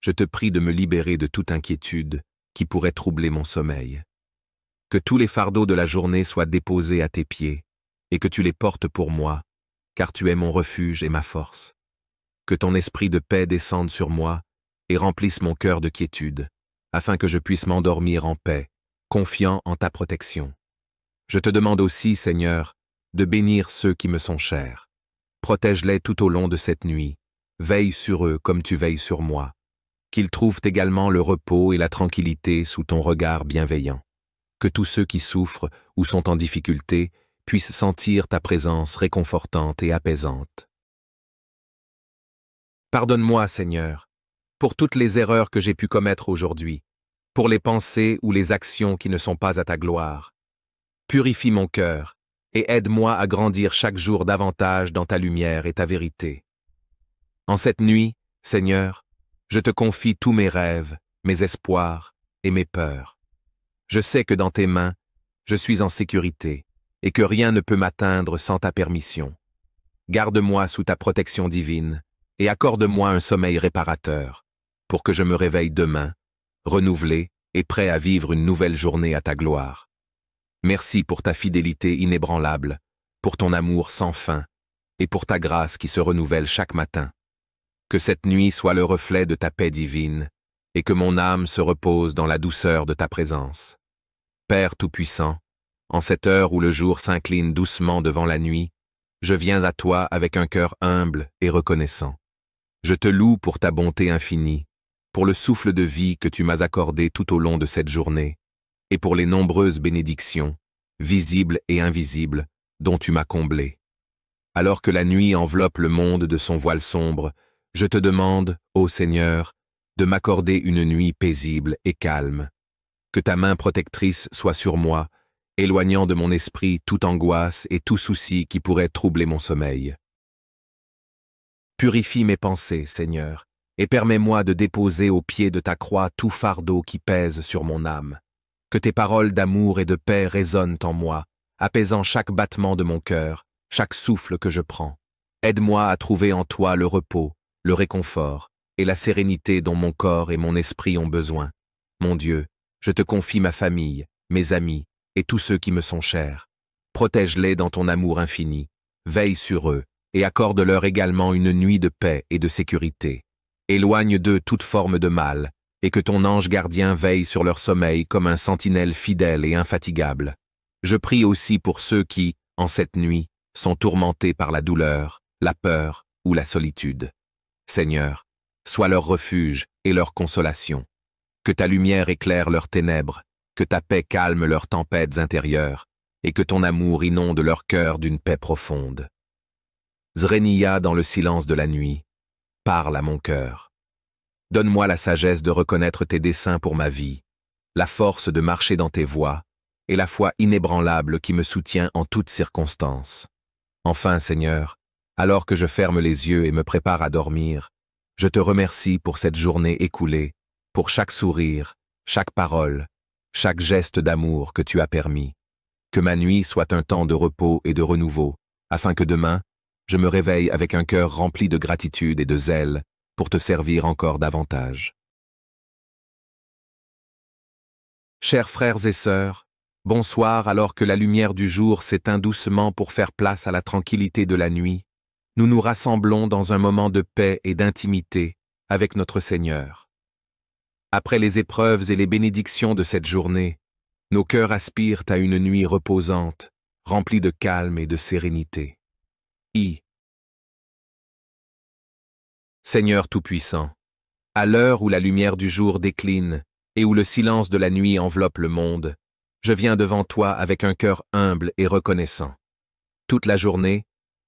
je te prie de me libérer de toute inquiétude qui pourrait troubler mon sommeil. Que tous les fardeaux de la journée soient déposés à tes pieds, et que tu les portes pour moi, car tu es mon refuge et ma force. Que ton esprit de paix descende sur moi et remplisse mon cœur de quiétude, afin que je puisse m'endormir en paix, confiant en ta protection. Je te demande aussi, Seigneur, de bénir ceux qui me sont chers. Protège-les tout au long de cette nuit, veille sur eux comme tu veilles sur moi. Qu'ils trouvent également le repos et la tranquillité sous ton regard bienveillant. Que tous ceux qui souffrent ou sont en difficulté puissent sentir ta présence réconfortante et apaisante. Pardonne-moi, Seigneur, pour toutes les erreurs que j'ai pu commettre aujourd'hui, pour les pensées ou les actions qui ne sont pas à ta gloire. Purifie mon cœur et aide-moi à grandir chaque jour davantage dans ta lumière et ta vérité. En cette nuit, Seigneur, je te confie tous mes rêves, mes espoirs et mes peurs. Je sais que dans tes mains, je suis en sécurité et que rien ne peut m'atteindre sans ta permission. Garde-moi sous ta protection divine et accorde-moi un sommeil réparateur pour que je me réveille demain, renouvelé et prêt à vivre une nouvelle journée à ta gloire. Merci pour ta fidélité inébranlable, pour ton amour sans fin et pour ta grâce qui se renouvelle chaque matin. Que cette nuit soit le reflet de ta paix divine et que mon âme se repose dans la douceur de ta présence. Père Tout-Puissant, en cette heure où le jour s'incline doucement devant la nuit, je viens à toi avec un cœur humble et reconnaissant. Je te loue pour ta bonté infinie, pour le souffle de vie que tu m'as accordé tout au long de cette journée, et pour les nombreuses bénédictions, visibles et invisibles, dont tu m'as comblé. Alors que la nuit enveloppe le monde de son voile sombre, je te demande, ô Seigneur, de m'accorder une nuit paisible et calme. Que ta main protectrice soit sur moi, éloignant de mon esprit toute angoisse et tout souci qui pourrait troubler mon sommeil. Purifie mes pensées, Seigneur, et permets-moi de déposer au pied de ta croix tout fardeau qui pèse sur mon âme. Que tes paroles d'amour et de paix résonnent en moi, apaisant chaque battement de mon cœur, chaque souffle que je prends. Aide-moi à trouver en toi le repos, le réconfort et la sérénité dont mon corps et mon esprit ont besoin. Mon Dieu, je te confie ma famille, mes amis et tous ceux qui me sont chers. Protège-les dans ton amour infini, veille sur eux et accorde-leur également une nuit de paix et de sécurité. Éloigne d'eux toute forme de mal et que ton ange gardien veille sur leur sommeil comme un sentinelle fidèle et infatigable. Je prie aussi pour ceux qui, en cette nuit, sont tourmentés par la douleur, la peur ou la solitude. Seigneur, sois leur refuge et leur consolation. Que ta lumière éclaire leurs ténèbres, que ta paix calme leurs tempêtes intérieures, et que ton amour inonde leur cœur d'une paix profonde. Zreniya dans le silence de la nuit, parle à mon cœur. Donne-moi la sagesse de reconnaître tes desseins pour ma vie, la force de marcher dans tes voies, et la foi inébranlable qui me soutient en toutes circonstances. Enfin, Seigneur, alors que je ferme les yeux et me prépare à dormir, je te remercie pour cette journée écoulée, pour chaque sourire, chaque parole, chaque geste d'amour que tu as permis. Que ma nuit soit un temps de repos et de renouveau, afin que demain, je me réveille avec un cœur rempli de gratitude et de zèle pour te servir encore davantage. Chers frères et sœurs, bonsoir alors que la lumière du jour s'éteint doucement pour faire place à la tranquillité de la nuit. Nous nous rassemblons dans un moment de paix et d'intimité avec notre Seigneur. Après les épreuves et les bénédictions de cette journée, nos cœurs aspirent à une nuit reposante, remplie de calme et de sérénité. Seigneur Tout-Puissant, à l'heure où la lumière du jour décline et où le silence de la nuit enveloppe le monde, je viens devant toi avec un cœur humble et reconnaissant. Toute la journée,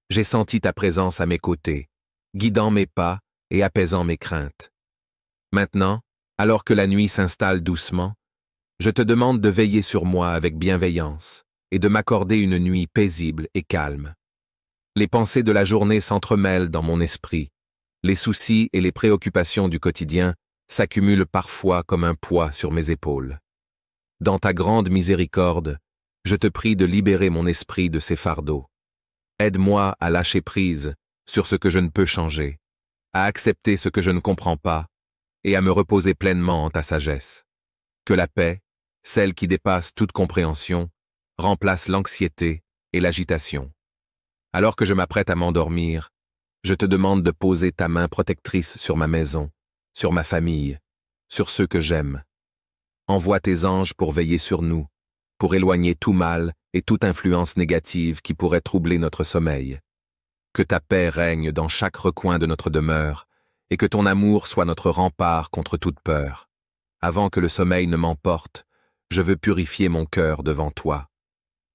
j'ai senti ta présence à mes côtés, guidant mes pas et apaisant mes craintes. Maintenant, alors que la nuit s'installe doucement, je te demande de veiller sur moi avec bienveillance et de m'accorder une nuit paisible et calme. Les pensées de la journée s'entremêlent dans mon esprit. Les soucis et les préoccupations du quotidien s'accumulent parfois comme un poids sur mes épaules. Dans ta grande miséricorde, je te prie de libérer mon esprit de ces fardeaux. Aide-moi à lâcher prise sur ce que je ne peux changer, à accepter ce que je ne comprends pas et à me reposer pleinement en ta sagesse. Que la paix, celle qui dépasse toute compréhension, remplace l'anxiété et l'agitation. Alors que je m'apprête à m'endormir, je te demande de poser ta main protectrice sur ma maison, sur ma famille, sur ceux que j'aime. Envoie tes anges pour veiller sur nous, pour éloigner tout mal et toute influence négative qui pourrait troubler notre sommeil. Que ta paix règne dans chaque recoin de notre demeure, et que ton amour soit notre rempart contre toute peur. Avant que le sommeil ne m'emporte, je veux purifier mon cœur devant toi.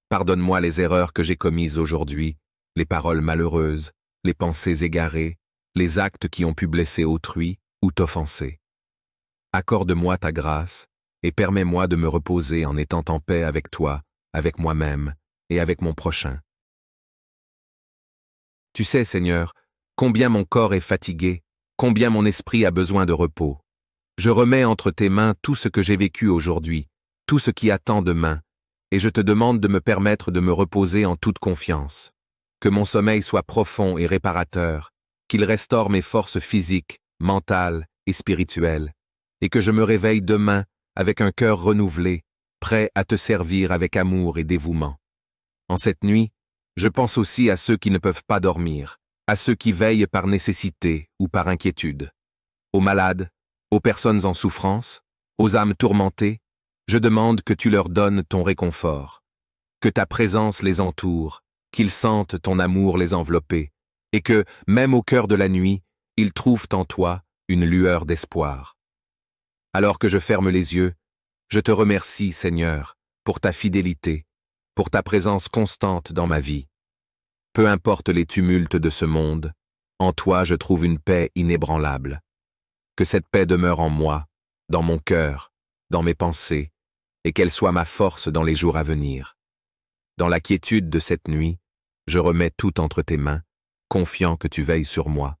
Pardonne-moi les erreurs que j'ai commises aujourd'hui, les paroles malheureuses, les pensées égarées, les actes qui ont pu blesser autrui ou t'offenser. Accorde-moi ta grâce et permets-moi de me reposer en étant en paix avec toi, avec moi-même et avec mon prochain. Tu sais, Seigneur, combien mon corps est fatigué, combien mon esprit a besoin de repos. Je remets entre tes mains tout ce que j'ai vécu aujourd'hui, tout ce qui attend demain, et je te demande de me permettre de me reposer en toute confiance. Que mon sommeil soit profond et réparateur, qu'il restaure mes forces physiques, mentales et spirituelles, et que je me réveille demain avec un cœur renouvelé, prêt à te servir avec amour et dévouement. En cette nuit, je pense aussi à ceux qui ne peuvent pas dormir, à ceux qui veillent par nécessité ou par inquiétude, aux malades, aux personnes en souffrance, aux âmes tourmentées. Je demande que tu leur donnes ton réconfort, que ta présence les entoure, qu'ils sentent ton amour les envelopper, et que, même au cœur de la nuit, ils trouvent en toi une lueur d'espoir. Alors que je ferme les yeux, je te remercie, Seigneur, pour ta fidélité, pour ta présence constante dans ma vie. Peu importe les tumultes de ce monde, en toi je trouve une paix inébranlable. Que cette paix demeure en moi, dans mon cœur, dans mes pensées, et qu'elle soit ma force dans les jours à venir. Dans la quiétude de cette nuit, je remets tout entre tes mains, confiant que tu veilles sur moi.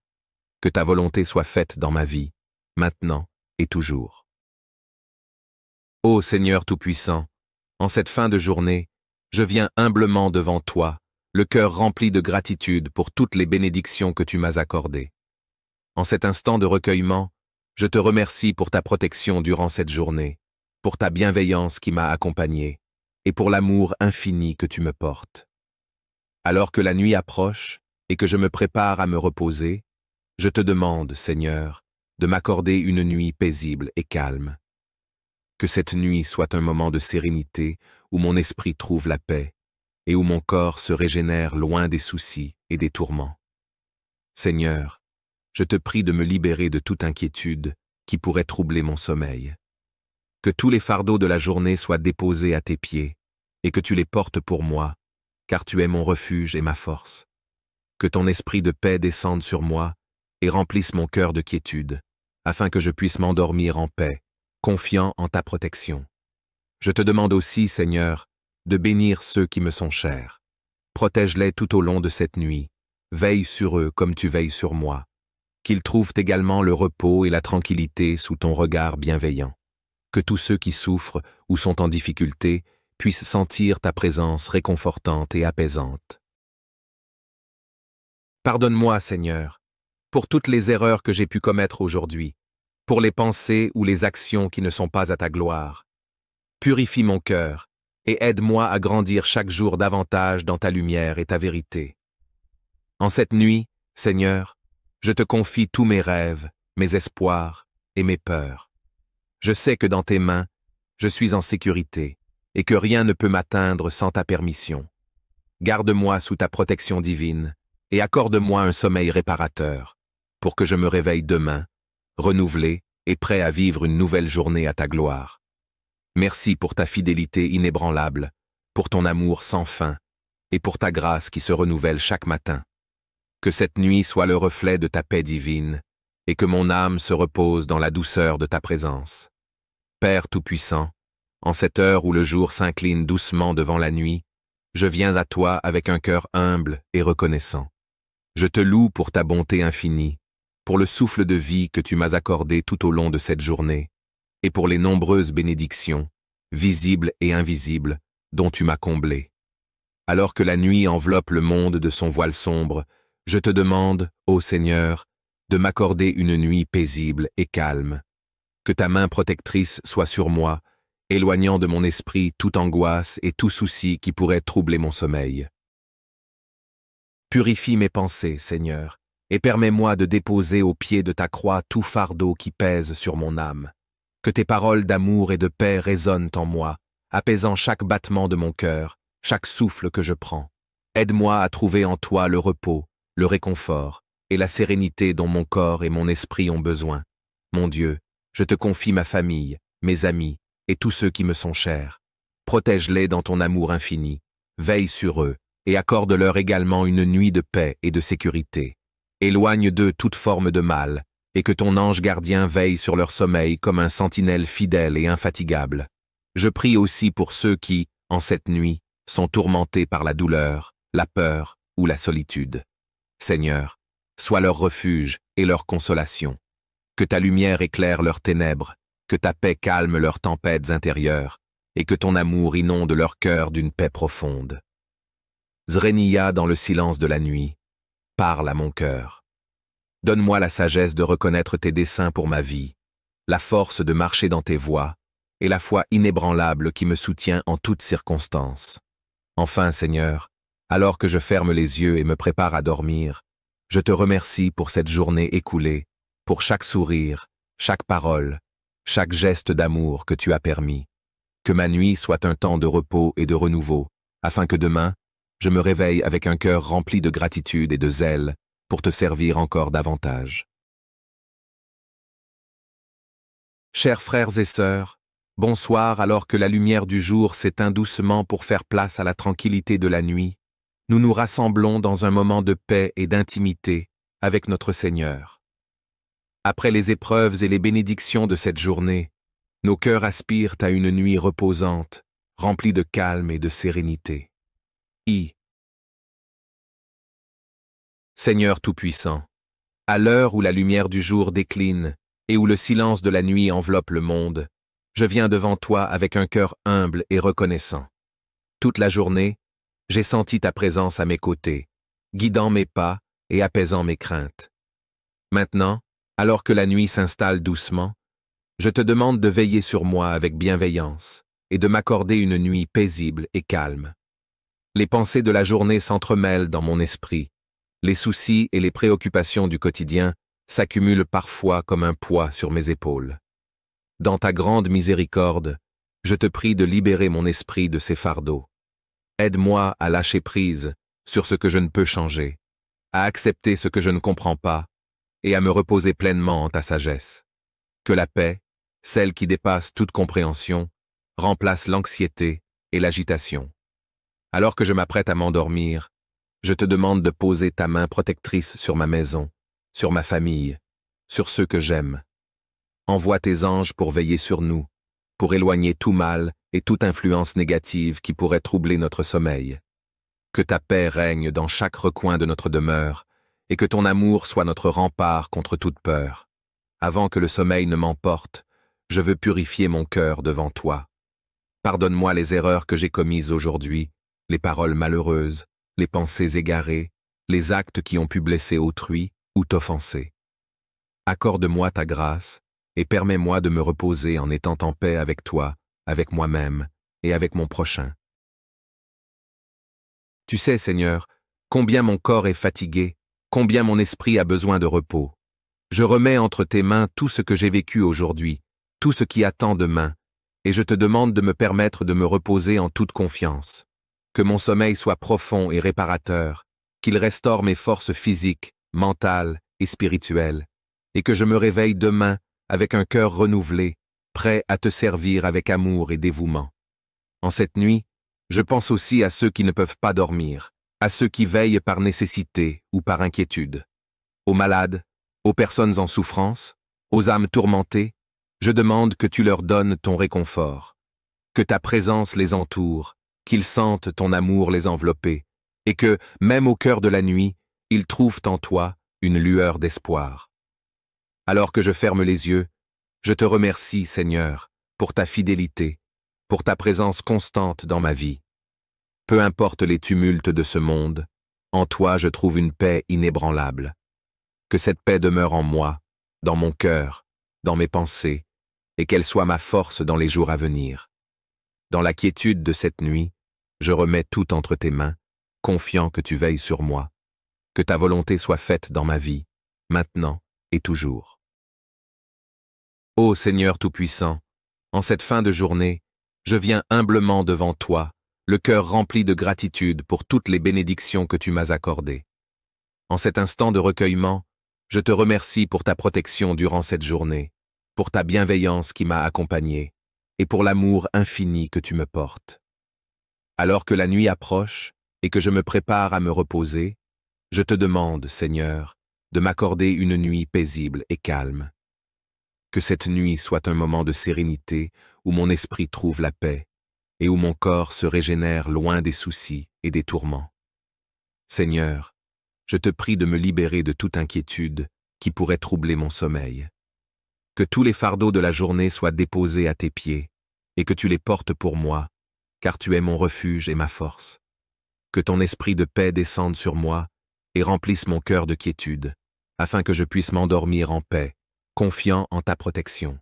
Que ta volonté soit faite dans ma vie, maintenant et toujours. Ô Seigneur Tout-Puissant, en cette fin de journée, je viens humblement devant toi, le cœur rempli de gratitude pour toutes les bénédictions que tu m'as accordées. En cet instant de recueillement, je te remercie pour ta protection durant cette journée, pour ta bienveillance qui m'a accompagné, et pour l'amour infini que tu me portes. Alors que la nuit approche et que je me prépare à me reposer, je te demande, Seigneur, de m'accorder une nuit paisible et calme. Que cette nuit soit un moment de sérénité où mon esprit trouve la paix et où mon corps se régénère loin des soucis et des tourments. Seigneur, je te prie de me libérer de toute inquiétude qui pourrait troubler mon sommeil. Que tous les fardeaux de la journée soient déposés à tes pieds et que tu les portes pour moi, car tu es mon refuge et ma force. Que ton esprit de paix descende sur moi et remplisse mon cœur de quiétude, afin que je puisse m'endormir en paix, confiant en ta protection. Je te demande aussi, Seigneur, de bénir ceux qui me sont chers. Protège-les tout au long de cette nuit, veille sur eux comme tu veilles sur moi, qu'ils trouvent également le repos et la tranquillité sous ton regard bienveillant. Que tous ceux qui souffrent ou sont en difficulté puissent sentir ta présence réconfortante et apaisante. Pardonne-moi, Seigneur, pour toutes les erreurs que j'ai pu commettre aujourd'hui, pour les pensées ou les actions qui ne sont pas à ta gloire. Purifie mon cœur et aide-moi à grandir chaque jour davantage dans ta lumière et ta vérité. En cette nuit, Seigneur, je te confie tous mes rêves, mes espoirs et mes peurs. Je sais que dans tes mains, je suis en sécurité et que rien ne peut m'atteindre sans ta permission. Garde-moi sous ta protection divine et accorde-moi un sommeil réparateur pour que je me réveille demain, renouvelé et prêt à vivre une nouvelle journée à ta gloire. Merci pour ta fidélité inébranlable, pour ton amour sans fin et pour ta grâce qui se renouvelle chaque matin. Que cette nuit soit le reflet de ta paix divine et que mon âme se repose dans la douceur de ta présence. Père Tout-Puissant, en cette heure où le jour s'incline doucement devant la nuit, je viens à toi avec un cœur humble et reconnaissant. Je te loue pour ta bonté infinie, pour le souffle de vie que tu m'as accordé tout au long de cette journée, et pour les nombreuses bénédictions, visibles et invisibles, dont tu m'as comblé. Alors que la nuit enveloppe le monde de son voile sombre, je te demande, ô Seigneur, de m'accorder une nuit paisible et calme, Que ta main protectrice soit sur moi, éloignant de mon esprit toute angoisse et tout souci qui pourrait troubler mon sommeil. Purifie mes pensées, Seigneur, et permets-moi de déposer au pied de ta croix tout fardeau qui pèse sur mon âme. Que tes paroles d'amour et de paix résonnent en moi, apaisant chaque battement de mon cœur, chaque souffle que je prends. Aide-moi à trouver en toi le repos, le réconfort et la sérénité dont mon corps et mon esprit ont besoin. Mon Dieu, je te confie ma famille, mes amis et tous ceux qui me sont chers. Protège-les dans ton amour infini, veille sur eux et accorde-leur également une nuit de paix et de sécurité. Éloigne d'eux toute forme de mal, et que ton ange gardien veille sur leur sommeil comme un sentinelle fidèle et infatigable. Je prie aussi pour ceux qui, en cette nuit, sont tourmentés par la douleur, la peur ou la solitude. Seigneur, sois leur refuge et leur consolation. Que ta lumière éclaire leurs ténèbres, que ta paix calme leurs tempêtes intérieures, et que ton amour inonde leur cœur d'une paix profonde. Zreniya dans le silence de la nuit, parle à mon cœur. Donne-moi la sagesse de reconnaître tes desseins pour ma vie, la force de marcher dans tes voies, et la foi inébranlable qui me soutient en toutes circonstances. Enfin, Seigneur, alors que je ferme les yeux et me prépare à dormir, je te remercie pour cette journée écoulée, pour chaque sourire, chaque parole, chaque geste d'amour que tu as permis. Que ma nuit soit un temps de repos et de renouveau, afin que demain, je me réveille avec un cœur rempli de gratitude et de zèle pour te servir encore davantage. Chers frères et sœurs, bonsoir alors que la lumière du jour s'éteint doucement pour faire place à la tranquillité de la nuit. Nous nous rassemblons dans un moment de paix et d'intimité avec notre Seigneur. Après les épreuves et les bénédictions de cette journée, nos cœurs aspirent à une nuit reposante, remplie de calme et de sérénité. Seigneur Tout-Puissant, à l'heure où la lumière du jour décline et où le silence de la nuit enveloppe le monde, je viens devant toi avec un cœur humble et reconnaissant. Toute la journée, j'ai senti ta présence à mes côtés, guidant mes pas et apaisant mes craintes. Maintenant, alors que la nuit s'installe doucement, je te demande de veiller sur moi avec bienveillance et de m'accorder une nuit paisible et calme. Les pensées de la journée s'entremêlent dans mon esprit. Les soucis et les préoccupations du quotidien s'accumulent parfois comme un poids sur mes épaules. Dans ta grande miséricorde, je te prie de libérer mon esprit de ces fardeaux. Aide-moi à lâcher prise sur ce que je ne peux changer, à accepter ce que je ne comprends pas et à me reposer pleinement en ta sagesse. Que la paix, celle qui dépasse toute compréhension, remplace l'anxiété et l'agitation. Alors que je m'apprête à m'endormir, je te demande de poser ta main protectrice sur ma maison, sur ma famille, sur ceux que j'aime. Envoie tes anges pour veiller sur nous, pour éloigner tout mal et toute influence négative qui pourrait troubler notre sommeil. Que ta paix règne dans chaque recoin de notre demeure et que ton amour soit notre rempart contre toute peur. Avant que le sommeil ne m'emporte, je veux purifier mon cœur devant toi. Pardonne-moi les erreurs que j'ai commises aujourd'hui, les paroles malheureuses, les pensées égarées, les actes qui ont pu blesser autrui ou t'offenser. Accorde-moi ta grâce et permets-moi de me reposer en étant en paix avec toi, avec moi-même et avec mon prochain. Tu sais, Seigneur, combien mon corps est fatigué, combien mon esprit a besoin de repos. Je remets entre tes mains tout ce que j'ai vécu aujourd'hui, tout ce qui attend demain, et je te demande de me permettre de me reposer en toute confiance. Que mon sommeil soit profond et réparateur, qu'il restaure mes forces physiques, mentales et spirituelles, et que je me réveille demain avec un cœur renouvelé, prêt à te servir avec amour et dévouement. En cette nuit, je pense aussi à ceux qui ne peuvent pas dormir, à ceux qui veillent par nécessité ou par inquiétude. Aux malades, aux personnes en souffrance, aux âmes tourmentées, je demande que tu leur donnes ton réconfort, que ta présence les entoure, qu'ils sentent ton amour les envelopper, et que, même au cœur de la nuit, ils trouvent en toi une lueur d'espoir. Alors que je ferme les yeux, je te remercie, Seigneur, pour ta fidélité, pour ta présence constante dans ma vie. Peu importe les tumultes de ce monde, en toi je trouve une paix inébranlable. Que cette paix demeure en moi, dans mon cœur, dans mes pensées, et qu'elle soit ma force dans les jours à venir. Dans la quiétude de cette nuit, je remets tout entre tes mains, confiant que tu veilles sur moi. Que ta volonté soit faite dans ma vie, maintenant et toujours. Ô Seigneur Tout-Puissant, en cette fin de journée, je viens humblement devant toi, le cœur rempli de gratitude pour toutes les bénédictions que tu m'as accordées. En cet instant de recueillement, je te remercie pour ta protection durant cette journée, pour ta bienveillance qui m'a accompagné, et pour l'amour infini que tu me portes. Alors que la nuit approche et que je me prépare à me reposer, je te demande, Seigneur, de m'accorder une nuit paisible et calme. Que cette nuit soit un moment de sérénité où mon esprit trouve la paix et où mon corps se régénère loin des soucis et des tourments. Seigneur, je te prie de me libérer de toute inquiétude qui pourrait troubler mon sommeil. Que tous les fardeaux de la journée soient déposés à tes pieds et que tu les portes pour moi, car tu es mon refuge et ma force. Que ton esprit de paix descende sur moi et remplisse mon cœur de quiétude, afin que je puisse m'endormir en paix, confiant en ta protection.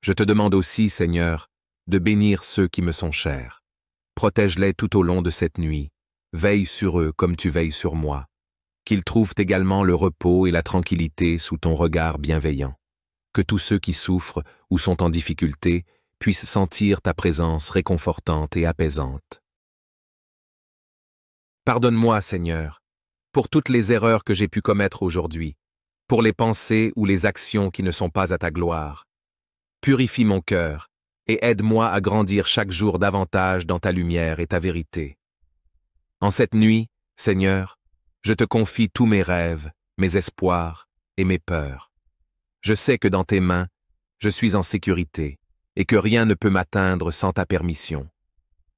Je te demande aussi, Seigneur, de bénir ceux qui me sont chers. Protège-les tout au long de cette nuit, veille sur eux comme tu veilles sur moi. Qu'ils trouvent également le repos et la tranquillité sous ton regard bienveillant. Que tous ceux qui souffrent ou sont en difficulté puissent sentir ta présence réconfortante et apaisante. Pardonne-moi, Seigneur, pour toutes les erreurs que j'ai pu commettre aujourd'hui, pour les pensées ou les actions qui ne sont pas à ta gloire. Purifie mon cœur et aide-moi à grandir chaque jour davantage dans ta lumière et ta vérité. En cette nuit, Seigneur, je te confie tous mes rêves, mes espoirs et mes peurs. Je sais que dans tes mains, je suis en sécurité et que rien ne peut m'atteindre sans ta permission.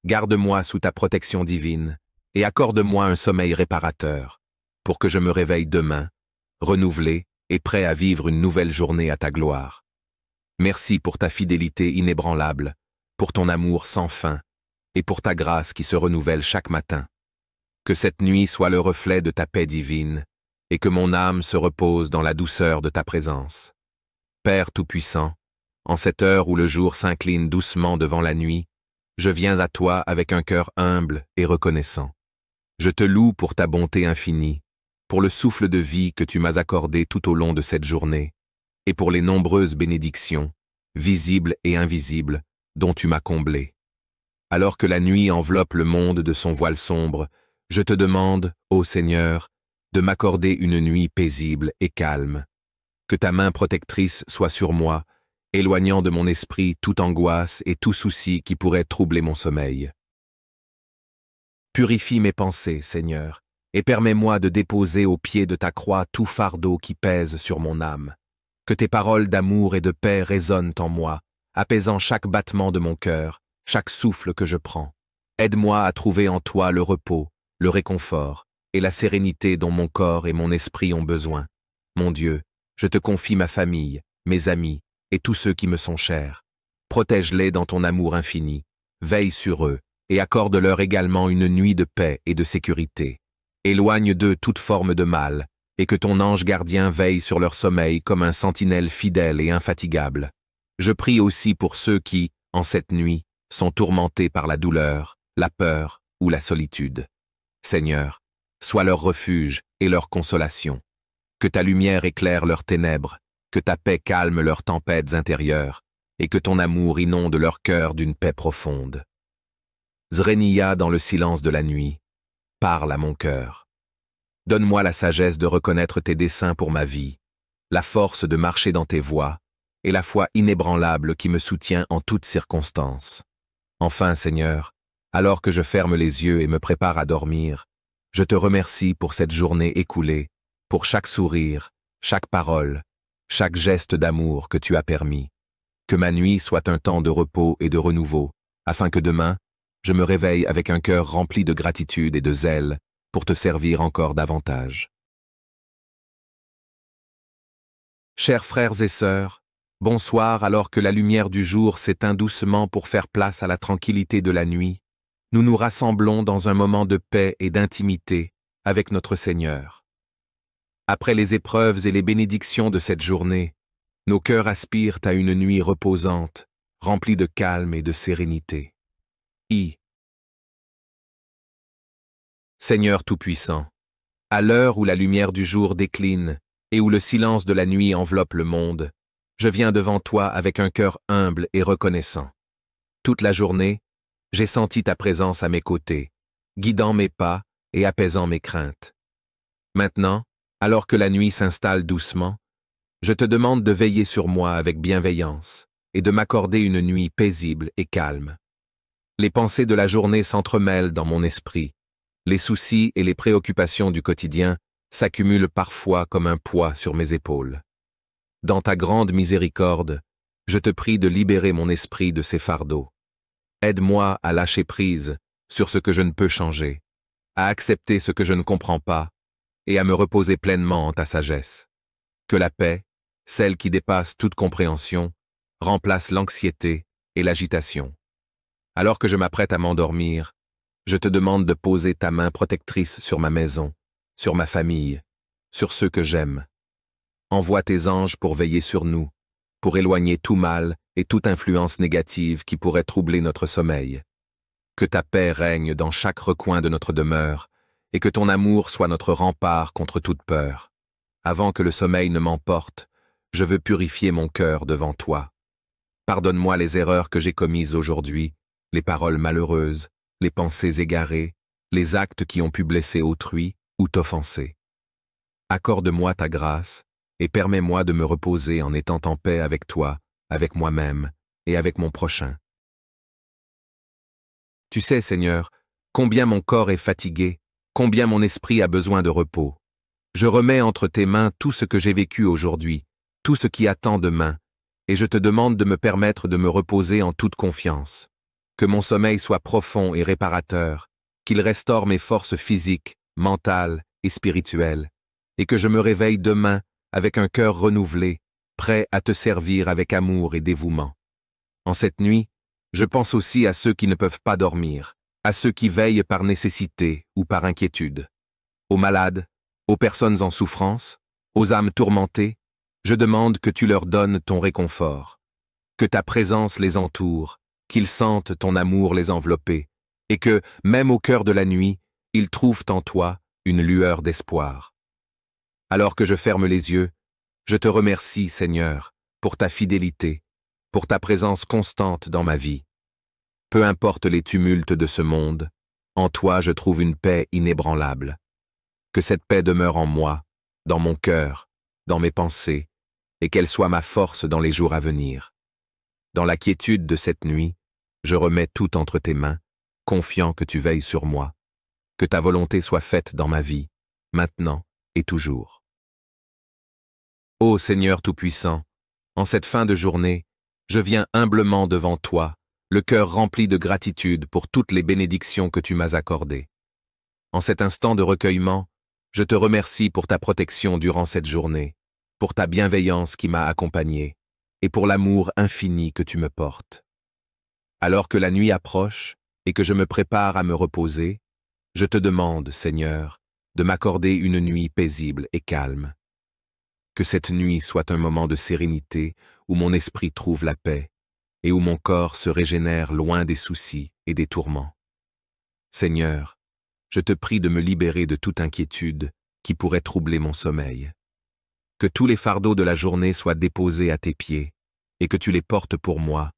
Garde-moi sous ta protection divine et accorde-moi un sommeil réparateur, pour que je me réveille demain, renouvelé et prêt à vivre une nouvelle journée à ta gloire. Merci pour ta fidélité inébranlable, pour ton amour sans fin, et pour ta grâce qui se renouvelle chaque matin. Que cette nuit soit le reflet de ta paix divine, et que mon âme se repose dans la douceur de ta présence. Père Tout-Puissant, en cette heure où le jour s'incline doucement devant la nuit, je viens à toi avec un cœur humble et reconnaissant. Je te loue pour ta bonté infinie, pour le souffle de vie que tu m'as accordé tout au long de cette journée, et pour les nombreuses bénédictions, visibles et invisibles, dont tu m'as comblé. Alors que la nuit enveloppe le monde de son voile sombre, je te demande, ô Seigneur, de m'accorder une nuit paisible et calme. Que ta main protectrice soit sur moi, éloignant de mon esprit toute angoisse et tout souci qui pourrait troubler mon sommeil. Purifie mes pensées, Seigneur, et permets-moi de déposer au pied de ta croix tout fardeau qui pèse sur mon âme. Que tes paroles d'amour et de paix résonnent en moi, apaisant chaque battement de mon cœur, chaque souffle que je prends. Aide-moi à trouver en toi le repos, le réconfort et la sérénité dont mon corps et mon esprit ont besoin. Mon Dieu, je te confie ma famille, mes amis et tous ceux qui me sont chers. Protège-les dans ton amour infini, veille sur eux et accorde-leur également une nuit de paix et de sécurité. Éloigne d'eux toute forme de mal, et que ton ange gardien veille sur leur sommeil comme un sentinelle fidèle et infatigable. Je prie aussi pour ceux qui, en cette nuit, sont tourmentés par la douleur, la peur ou la solitude. Seigneur, sois leur refuge et leur consolation. Que ta lumière éclaire leurs ténèbres, que ta paix calme leurs tempêtes intérieures, et que ton amour inonde leur cœur d'une paix profonde. Zrenia dans le silence de la nuit, parle à mon cœur. Donne-moi la sagesse de reconnaître tes desseins pour ma vie, la force de marcher dans tes voies, et la foi inébranlable qui me soutient en toutes circonstances. Enfin, Seigneur, alors que je ferme les yeux et me prépare à dormir, je te remercie pour cette journée écoulée, pour chaque sourire, chaque parole, chaque geste d'amour que tu as permis. Que ma nuit soit un temps de repos et de renouveau, afin que demain, je me réveille avec un cœur rempli de gratitude et de zèle pour te servir encore davantage. Chers frères et sœurs, bonsoir alors que la lumière du jour s'éteint doucement pour faire place à la tranquillité de la nuit. Nous nous rassemblons dans un moment de paix et d'intimité avec notre Seigneur. Après les épreuves et les bénédictions de cette journée, Nos cœurs aspirent à une nuit reposante, remplie de calme et de sérénité. Seigneur Tout-Puissant, à l'heure où la lumière du jour décline et où le silence de la nuit enveloppe le monde, je viens devant toi avec un cœur humble et reconnaissant. Toute la journée, j'ai senti ta présence à mes côtés, guidant mes pas et apaisant mes craintes. Maintenant, alors que la nuit s'installe doucement, je te demande de veiller sur moi avec bienveillance et de m'accorder une nuit paisible et calme. Les pensées de la journée s'entremêlent dans mon esprit. Les soucis et les préoccupations du quotidien s'accumulent parfois comme un poids sur mes épaules. Dans ta grande miséricorde, je te prie de libérer mon esprit de ces fardeaux. Aide-moi à lâcher prise sur ce que je ne peux changer, à accepter ce que je ne comprends pas et à me reposer pleinement en ta sagesse. Que la paix, celle qui dépasse toute compréhension, remplace l'anxiété et l'agitation. Alors que je m'apprête à m'endormir, je te demande de poser ta main protectrice sur ma maison, sur ma famille, sur ceux que j'aime. Envoie tes anges pour veiller sur nous, pour éloigner tout mal et toute influence négative qui pourrait troubler notre sommeil. Que ta paix règne dans chaque recoin de notre demeure et que ton amour soit notre rempart contre toute peur. Avant que le sommeil ne m'emporte, je veux purifier mon cœur devant toi. Pardonne-moi les erreurs que j'ai commises aujourd'hui, les paroles malheureuses, les pensées égarées, les actes qui ont pu blesser autrui ou t'offenser. Accorde-moi ta grâce et permets-moi de me reposer en étant en paix avec toi, avec moi-même et avec mon prochain. Tu sais, Seigneur, combien mon corps est fatigué, combien mon esprit a besoin de repos. Je remets entre tes mains tout ce que j'ai vécu aujourd'hui, tout ce qui attend demain, et je te demande de me permettre de me reposer en toute confiance. Que mon sommeil soit profond et réparateur, qu'il restaure mes forces physiques, mentales et spirituelles, et que je me réveille demain avec un cœur renouvelé, prêt à te servir avec amour et dévouement. En cette nuit, je pense aussi à ceux qui ne peuvent pas dormir, à ceux qui veillent par nécessité ou par inquiétude, aux malades, aux personnes en souffrance, aux âmes tourmentées. Je demande que tu leur donnes ton réconfort, que ta présence les entoure, qu'ils sentent ton amour les envelopper, et que, même au cœur de la nuit, ils trouvent en toi une lueur d'espoir. Alors que je ferme les yeux, je te remercie, Seigneur, pour ta fidélité, pour ta présence constante dans ma vie. Peu importe les tumultes de ce monde, en toi je trouve une paix inébranlable. Que cette paix demeure en moi, dans mon cœur, dans mes pensées, et qu'elle soit ma force dans les jours à venir. Dans la quiétude de cette nuit, je remets tout entre tes mains, confiant que tu veilles sur moi. Que ta volonté soit faite dans ma vie, maintenant et toujours. Ô Seigneur Tout-Puissant, en cette fin de journée, je viens humblement devant toi, le cœur rempli de gratitude pour toutes les bénédictions que tu m'as accordées. En cet instant de recueillement, je te remercie pour ta protection durant cette journée, pour ta bienveillance qui m'a accompagné, et pour l'amour infini que tu me portes. Alors que la nuit approche et que je me prépare à me reposer, je te demande, Seigneur, de m'accorder une nuit paisible et calme. Que cette nuit soit un moment de sérénité où mon esprit trouve la paix et où mon corps se régénère loin des soucis et des tourments. Seigneur, je te prie de me libérer de toute inquiétude qui pourrait troubler mon sommeil. Que tous les fardeaux de la journée soient déposés à tes pieds et que tu les portes pour moi,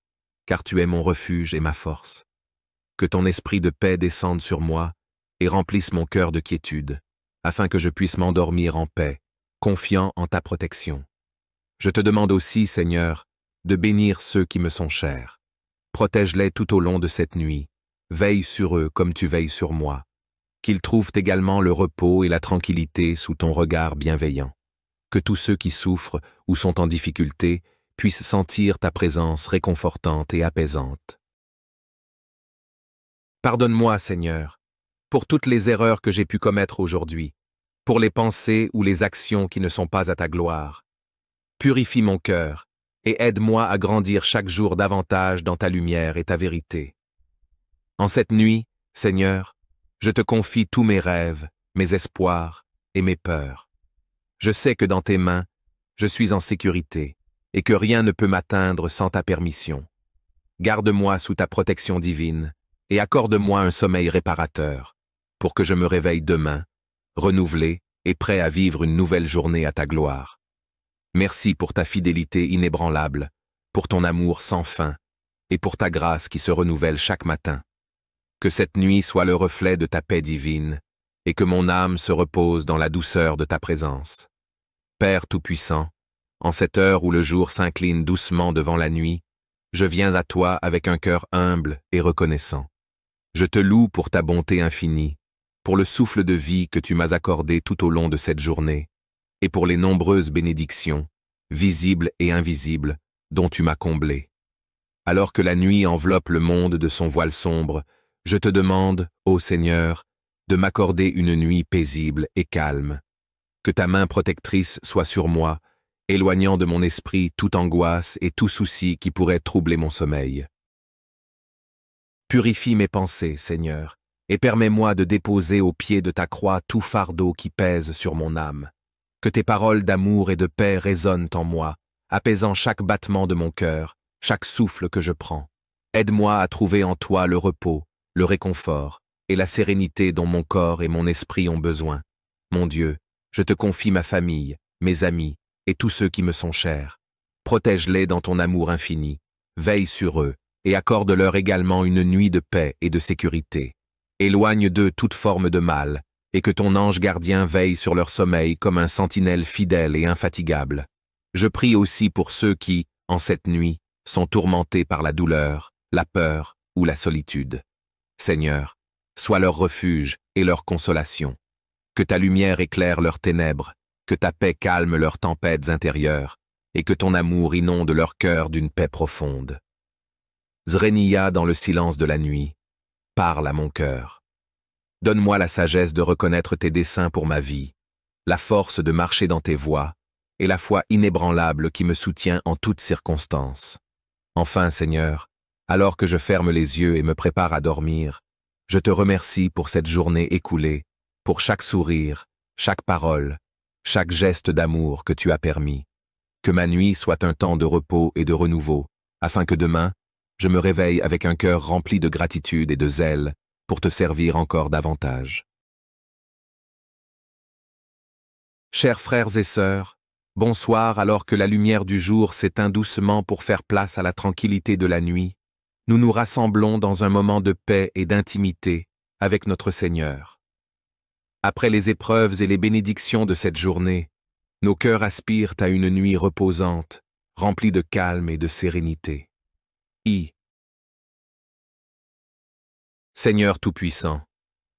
car tu es mon refuge et ma force. Que ton esprit de paix descende sur moi et remplisse mon cœur de quiétude, afin que je puisse m'endormir en paix, confiant en ta protection. Je te demande aussi, Seigneur, de bénir ceux qui me sont chers. Protège-les tout au long de cette nuit, veille sur eux comme tu veilles sur moi. Qu'ils trouvent également le repos et la tranquillité sous ton regard bienveillant. Que tous ceux qui souffrent ou sont en difficulté puissent sentir ta présence réconfortante et apaisante. Pardonne-moi, Seigneur, pour toutes les erreurs que j'ai pu commettre aujourd'hui, pour les pensées ou les actions qui ne sont pas à ta gloire. Purifie mon cœur et aide-moi à grandir chaque jour davantage dans ta lumière et ta vérité. En cette nuit, Seigneur, je te confie tous mes rêves, mes espoirs et mes peurs. Je sais que dans tes mains, je suis en sécurité et que rien ne peut m'atteindre sans ta permission. Garde-moi sous ta protection divine, et accorde-moi un sommeil réparateur, pour que je me réveille demain, renouvelé et prêt à vivre une nouvelle journée à ta gloire. Merci pour ta fidélité inébranlable, pour ton amour sans fin, et pour ta grâce qui se renouvelle chaque matin. Que cette nuit soit le reflet de ta paix divine, et que mon âme se repose dans la douceur de ta présence. Père Tout-Puissant, en cette heure où le jour s'incline doucement devant la nuit, je viens à toi avec un cœur humble et reconnaissant. Je te loue pour ta bonté infinie, pour le souffle de vie que tu m'as accordé tout au long de cette journée, et pour les nombreuses bénédictions, visibles et invisibles, dont tu m'as comblé. Alors que la nuit enveloppe le monde de son voile sombre, je te demande, ô Seigneur, de m'accorder une nuit paisible et calme. Que ta main protectrice soit sur moi, éloignant de mon esprit toute angoisse et tout souci qui pourrait troubler mon sommeil. Purifie mes pensées, Seigneur, et permets-moi de déposer au pied de ta croix tout fardeau qui pèse sur mon âme. Que tes paroles d'amour et de paix résonnent en moi, apaisant chaque battement de mon cœur, chaque souffle que je prends. Aide-moi à trouver en toi le repos, le réconfort et la sérénité dont mon corps et mon esprit ont besoin. Mon Dieu, je te confie ma famille, mes amis et tous ceux qui me sont chers. Protège-les dans ton amour infini, veille sur eux et accorde-leur également une nuit de paix et de sécurité. Éloigne d'eux toute forme de mal, et que ton ange gardien veille sur leur sommeil comme un sentinelle fidèle et infatigable. Je prie aussi pour ceux qui, en cette nuit, sont tourmentés par la douleur, la peur ou la solitude. Seigneur, sois leur refuge et leur consolation. Que ta lumière éclaire leurs ténèbres, que ta paix calme leurs tempêtes intérieures, et que ton amour inonde leur cœur d'une paix profonde. Zreniya dans le silence de la nuit, parle à mon cœur. Donne-moi la sagesse de reconnaître tes desseins pour ma vie, la force de marcher dans tes voies, et la foi inébranlable qui me soutient en toutes circonstances. Enfin, Seigneur, alors que je ferme les yeux et me prépare à dormir, je te remercie pour cette journée écoulée, pour chaque sourire, chaque parole, chaque geste d'amour que tu as permis. Que ma nuit soit un temps de repos et de renouveau, afin que demain, je me réveille avec un cœur rempli de gratitude et de zèle pour te servir encore davantage. Chers frères et sœurs, bonsoir alors que la lumière du jour s'éteint doucement pour faire place à la tranquillité de la nuit. Nous nous rassemblons dans un moment de paix et d'intimité avec notre Seigneur. Après les épreuves et les bénédictions de cette journée, nos cœurs aspirent à une nuit reposante, remplie de calme et de sérénité. Seigneur Tout-Puissant,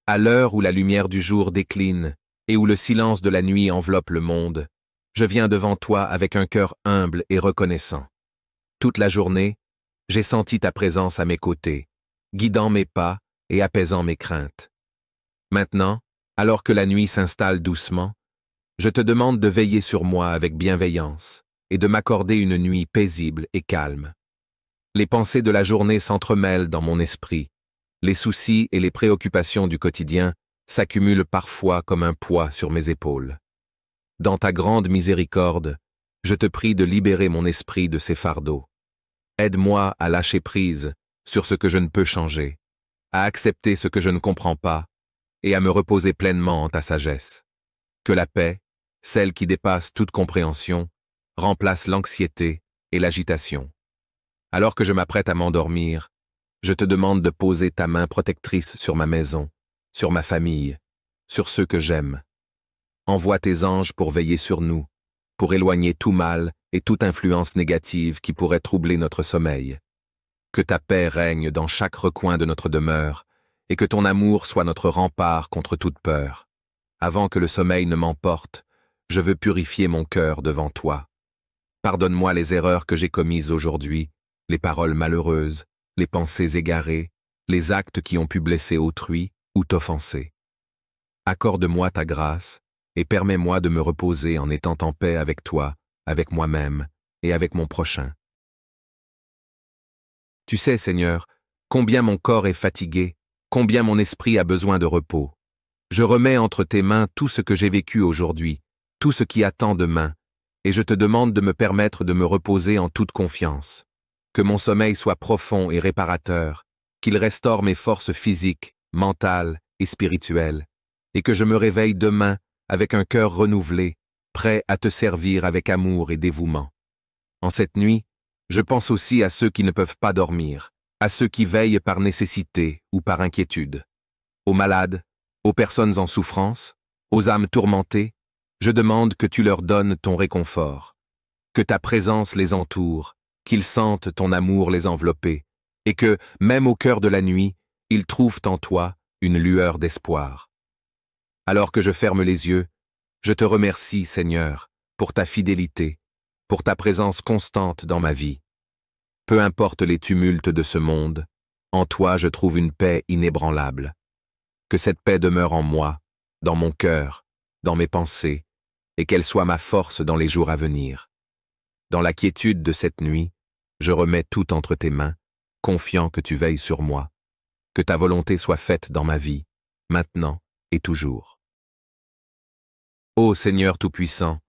à l'heure où la lumière du jour décline et où le silence de la nuit enveloppe le monde, je viens devant toi avec un cœur humble et reconnaissant. Toute la journée, j'ai senti ta présence à mes côtés, guidant mes pas et apaisant mes craintes. Maintenant, alors que la nuit s'installe doucement, je te demande de veiller sur moi avec bienveillance et de m'accorder une nuit paisible et calme. Les pensées de la journée s'entremêlent dans mon esprit. Les soucis et les préoccupations du quotidien s'accumulent parfois comme un poids sur mes épaules. Dans ta grande miséricorde, je te prie de libérer mon esprit de ces fardeaux. Aide-moi à lâcher prise sur ce que je ne peux changer, à accepter ce que je ne comprends pas et à me reposer pleinement en ta sagesse. Que la paix, celle qui dépasse toute compréhension, remplace l'anxiété et l'agitation. Alors que je m'apprête à m'endormir, je te demande de poser ta main protectrice sur ma maison, sur ma famille, sur ceux que j'aime. Envoie tes anges pour veiller sur nous, pour éloigner tout mal et toute influence négative qui pourrait troubler notre sommeil. Que ta paix règne dans chaque recoin de notre demeure et que ton amour soit notre rempart contre toute peur. Avant que le sommeil ne m'emporte, je veux purifier mon cœur devant toi. Pardonne-moi les erreurs que j'ai commises aujourd'hui, les paroles malheureuses, les pensées égarées, les actes qui ont pu blesser autrui ou t'offenser. Accorde-moi ta grâce et permets-moi de me reposer en étant en paix avec toi, avec moi-même et avec mon prochain. Tu sais, Seigneur, combien mon corps est fatigué, combien mon esprit a besoin de repos. Je remets entre tes mains tout ce que j'ai vécu aujourd'hui, tout ce qui attend demain, et je te demande de me permettre de me reposer en toute confiance. Que mon sommeil soit profond et réparateur, qu'il restaure mes forces physiques, mentales et spirituelles, et que je me réveille demain avec un cœur renouvelé, prêt à te servir avec amour et dévouement. En cette nuit, je pense aussi à ceux qui ne peuvent pas dormir, à ceux qui veillent par nécessité ou par inquiétude, aux malades, aux personnes en souffrance, aux âmes tourmentées. Je demande que tu leur donnes ton réconfort, que ta présence les entoure, qu'ils sentent ton amour les envelopper, et que, même au cœur de la nuit, ils trouvent en toi une lueur d'espoir. Alors que je ferme les yeux, je te remercie, Seigneur, pour ta fidélité, pour ta présence constante dans ma vie. Peu importe les tumultes de ce monde, en toi je trouve une paix inébranlable. Que cette paix demeure en moi, dans mon cœur, dans mes pensées, et qu'elle soit ma force dans les jours à venir. Dans la quiétude de cette nuit, je remets tout entre tes mains, confiant que tu veilles sur moi. Que ta volonté soit faite dans ma vie, maintenant et toujours. Ô Seigneur Tout-Puissant,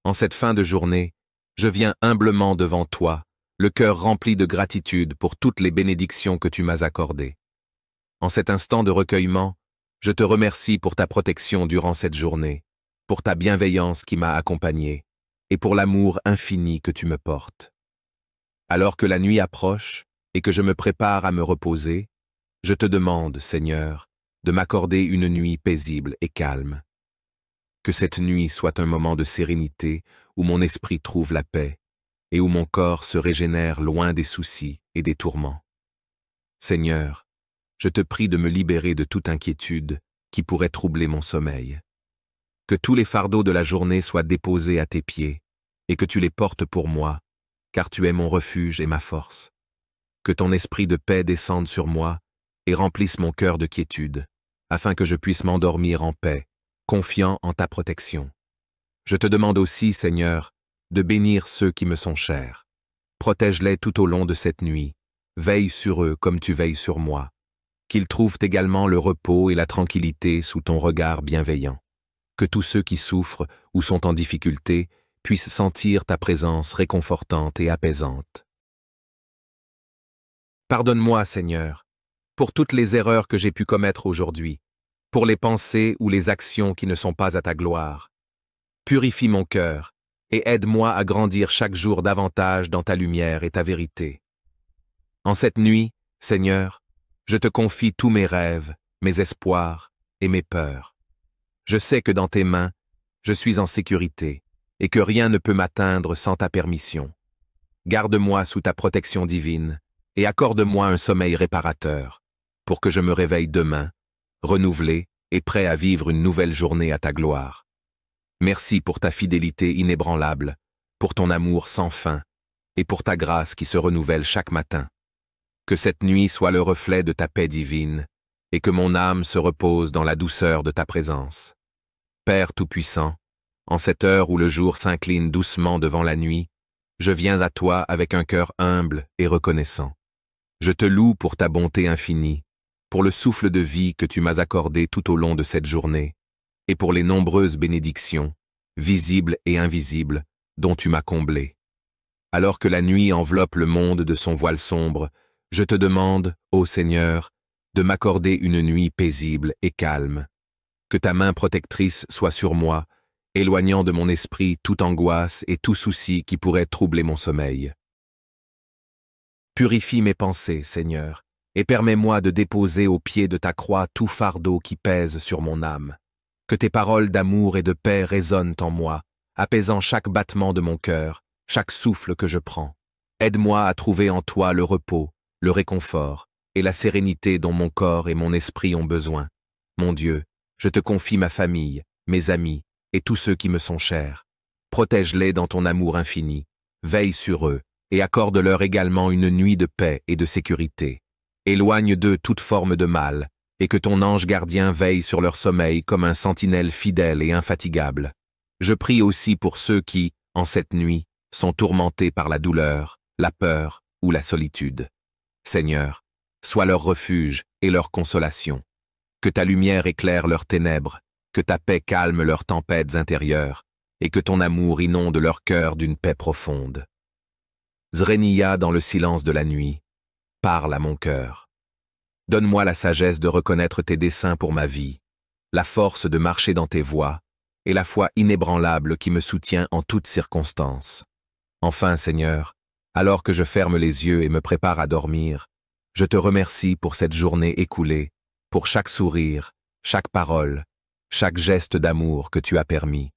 en cette fin de journée, je viens humblement devant toi, le cœur rempli de gratitude pour toutes les bénédictions que tu m'as accordées. En cet instant de recueillement, je te remercie pour ta protection durant cette journée, pour ta bienveillance qui m'a accompagné, et pour l'amour infini que tu me portes. Alors que la nuit approche et que je me prépare à me reposer, je te demande, Seigneur, de m'accorder une nuit paisible et calme. Que cette nuit soit un moment de sérénité où mon esprit trouve la paix et où mon corps se régénère loin des soucis et des tourments. Seigneur, je te prie de me libérer de toute inquiétude qui pourrait troubler mon sommeil. Que tous les fardeaux de la journée soient déposés à tes pieds et que tu les portes pour moi, car tu es mon refuge et ma force. Que ton esprit de paix descende sur moi et remplisse mon cœur de quiétude, afin que je puisse m'endormir en paix, confiant en ta protection. Je te demande aussi, Seigneur, de bénir ceux qui me sont chers. Protège-les tout au long de cette nuit, veille sur eux comme tu veilles sur moi, qu'ils trouvent également le repos et la tranquillité sous ton regard bienveillant. Que tous ceux qui souffrent ou sont en difficulté puissent sentir ta présence réconfortante et apaisante. Pardonne-moi, Seigneur, pour toutes les erreurs que j'ai pu commettre aujourd'hui, pour les pensées ou les actions qui ne sont pas à ta gloire. Purifie mon cœur et aide-moi à grandir chaque jour davantage dans ta lumière et ta vérité. En cette nuit, Seigneur, je te confie tous mes rêves, mes espoirs et mes peurs. Je sais que dans tes mains, je suis en sécurité et que rien ne peut m'atteindre sans ta permission. Garde-moi sous ta protection divine et accorde-moi un sommeil réparateur pour que je me réveille demain, renouvelé et prêt à vivre une nouvelle journée à ta gloire. Merci pour ta fidélité inébranlable, pour ton amour sans fin et pour ta grâce qui se renouvelle chaque matin. Que cette nuit soit le reflet de ta paix divine et que mon âme se repose dans la douceur de ta présence. Père Tout-Puissant, en cette heure où le jour s'incline doucement devant la nuit, je viens à toi avec un cœur humble et reconnaissant. Je te loue pour ta bonté infinie, pour le souffle de vie que tu m'as accordé tout au long de cette journée, et pour les nombreuses bénédictions, visibles et invisibles, dont tu m'as comblé. Alors que la nuit enveloppe le monde de son voile sombre, je te demande, ô Seigneur, de m'accorder une nuit paisible et calme. Que ta main protectrice soit sur moi, éloignant de mon esprit toute angoisse et tout souci qui pourrait troubler mon sommeil. Purifie mes pensées, Seigneur, et permets-moi de déposer au pied de ta croix tout fardeau qui pèse sur mon âme. Que tes paroles d'amour et de paix résonnent en moi, apaisant chaque battement de mon cœur, chaque souffle que je prends. Aide-moi à trouver en toi le repos, le réconfort et la sérénité dont mon corps et mon esprit ont besoin. Mon Dieu, je te confie ma famille, mes amis et tous ceux qui me sont chers. Protège-les dans ton amour infini, veille sur eux et accorde-leur également une nuit de paix et de sécurité. Éloigne d'eux toute forme de mal, et que ton ange gardien veille sur leur sommeil comme un sentinelle fidèle et infatigable. Je prie aussi pour ceux qui, en cette nuit, sont tourmentés par la douleur, la peur ou la solitude. Seigneur, sois leur refuge et leur consolation. Que ta lumière éclaire leurs ténèbres, que ta paix calme leurs tempêtes intérieures, et que ton amour inonde leur cœur d'une paix profonde. Zreniya, dans le silence de la nuit, parle à mon cœur. Donne-moi la sagesse de reconnaître tes desseins pour ma vie, la force de marcher dans tes voies, et la foi inébranlable qui me soutient en toutes circonstances. Enfin, Seigneur, alors que je ferme les yeux et me prépare à dormir, je te remercie pour cette journée écoulée, pour chaque sourire, chaque parole, chaque geste d'amour que tu as permis.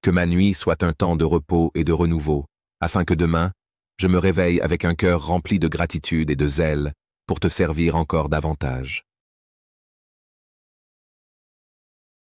Que ma nuit soit un temps de repos et de renouveau, afin que demain, je me réveille avec un cœur rempli de gratitude et de zèle pour te servir encore davantage.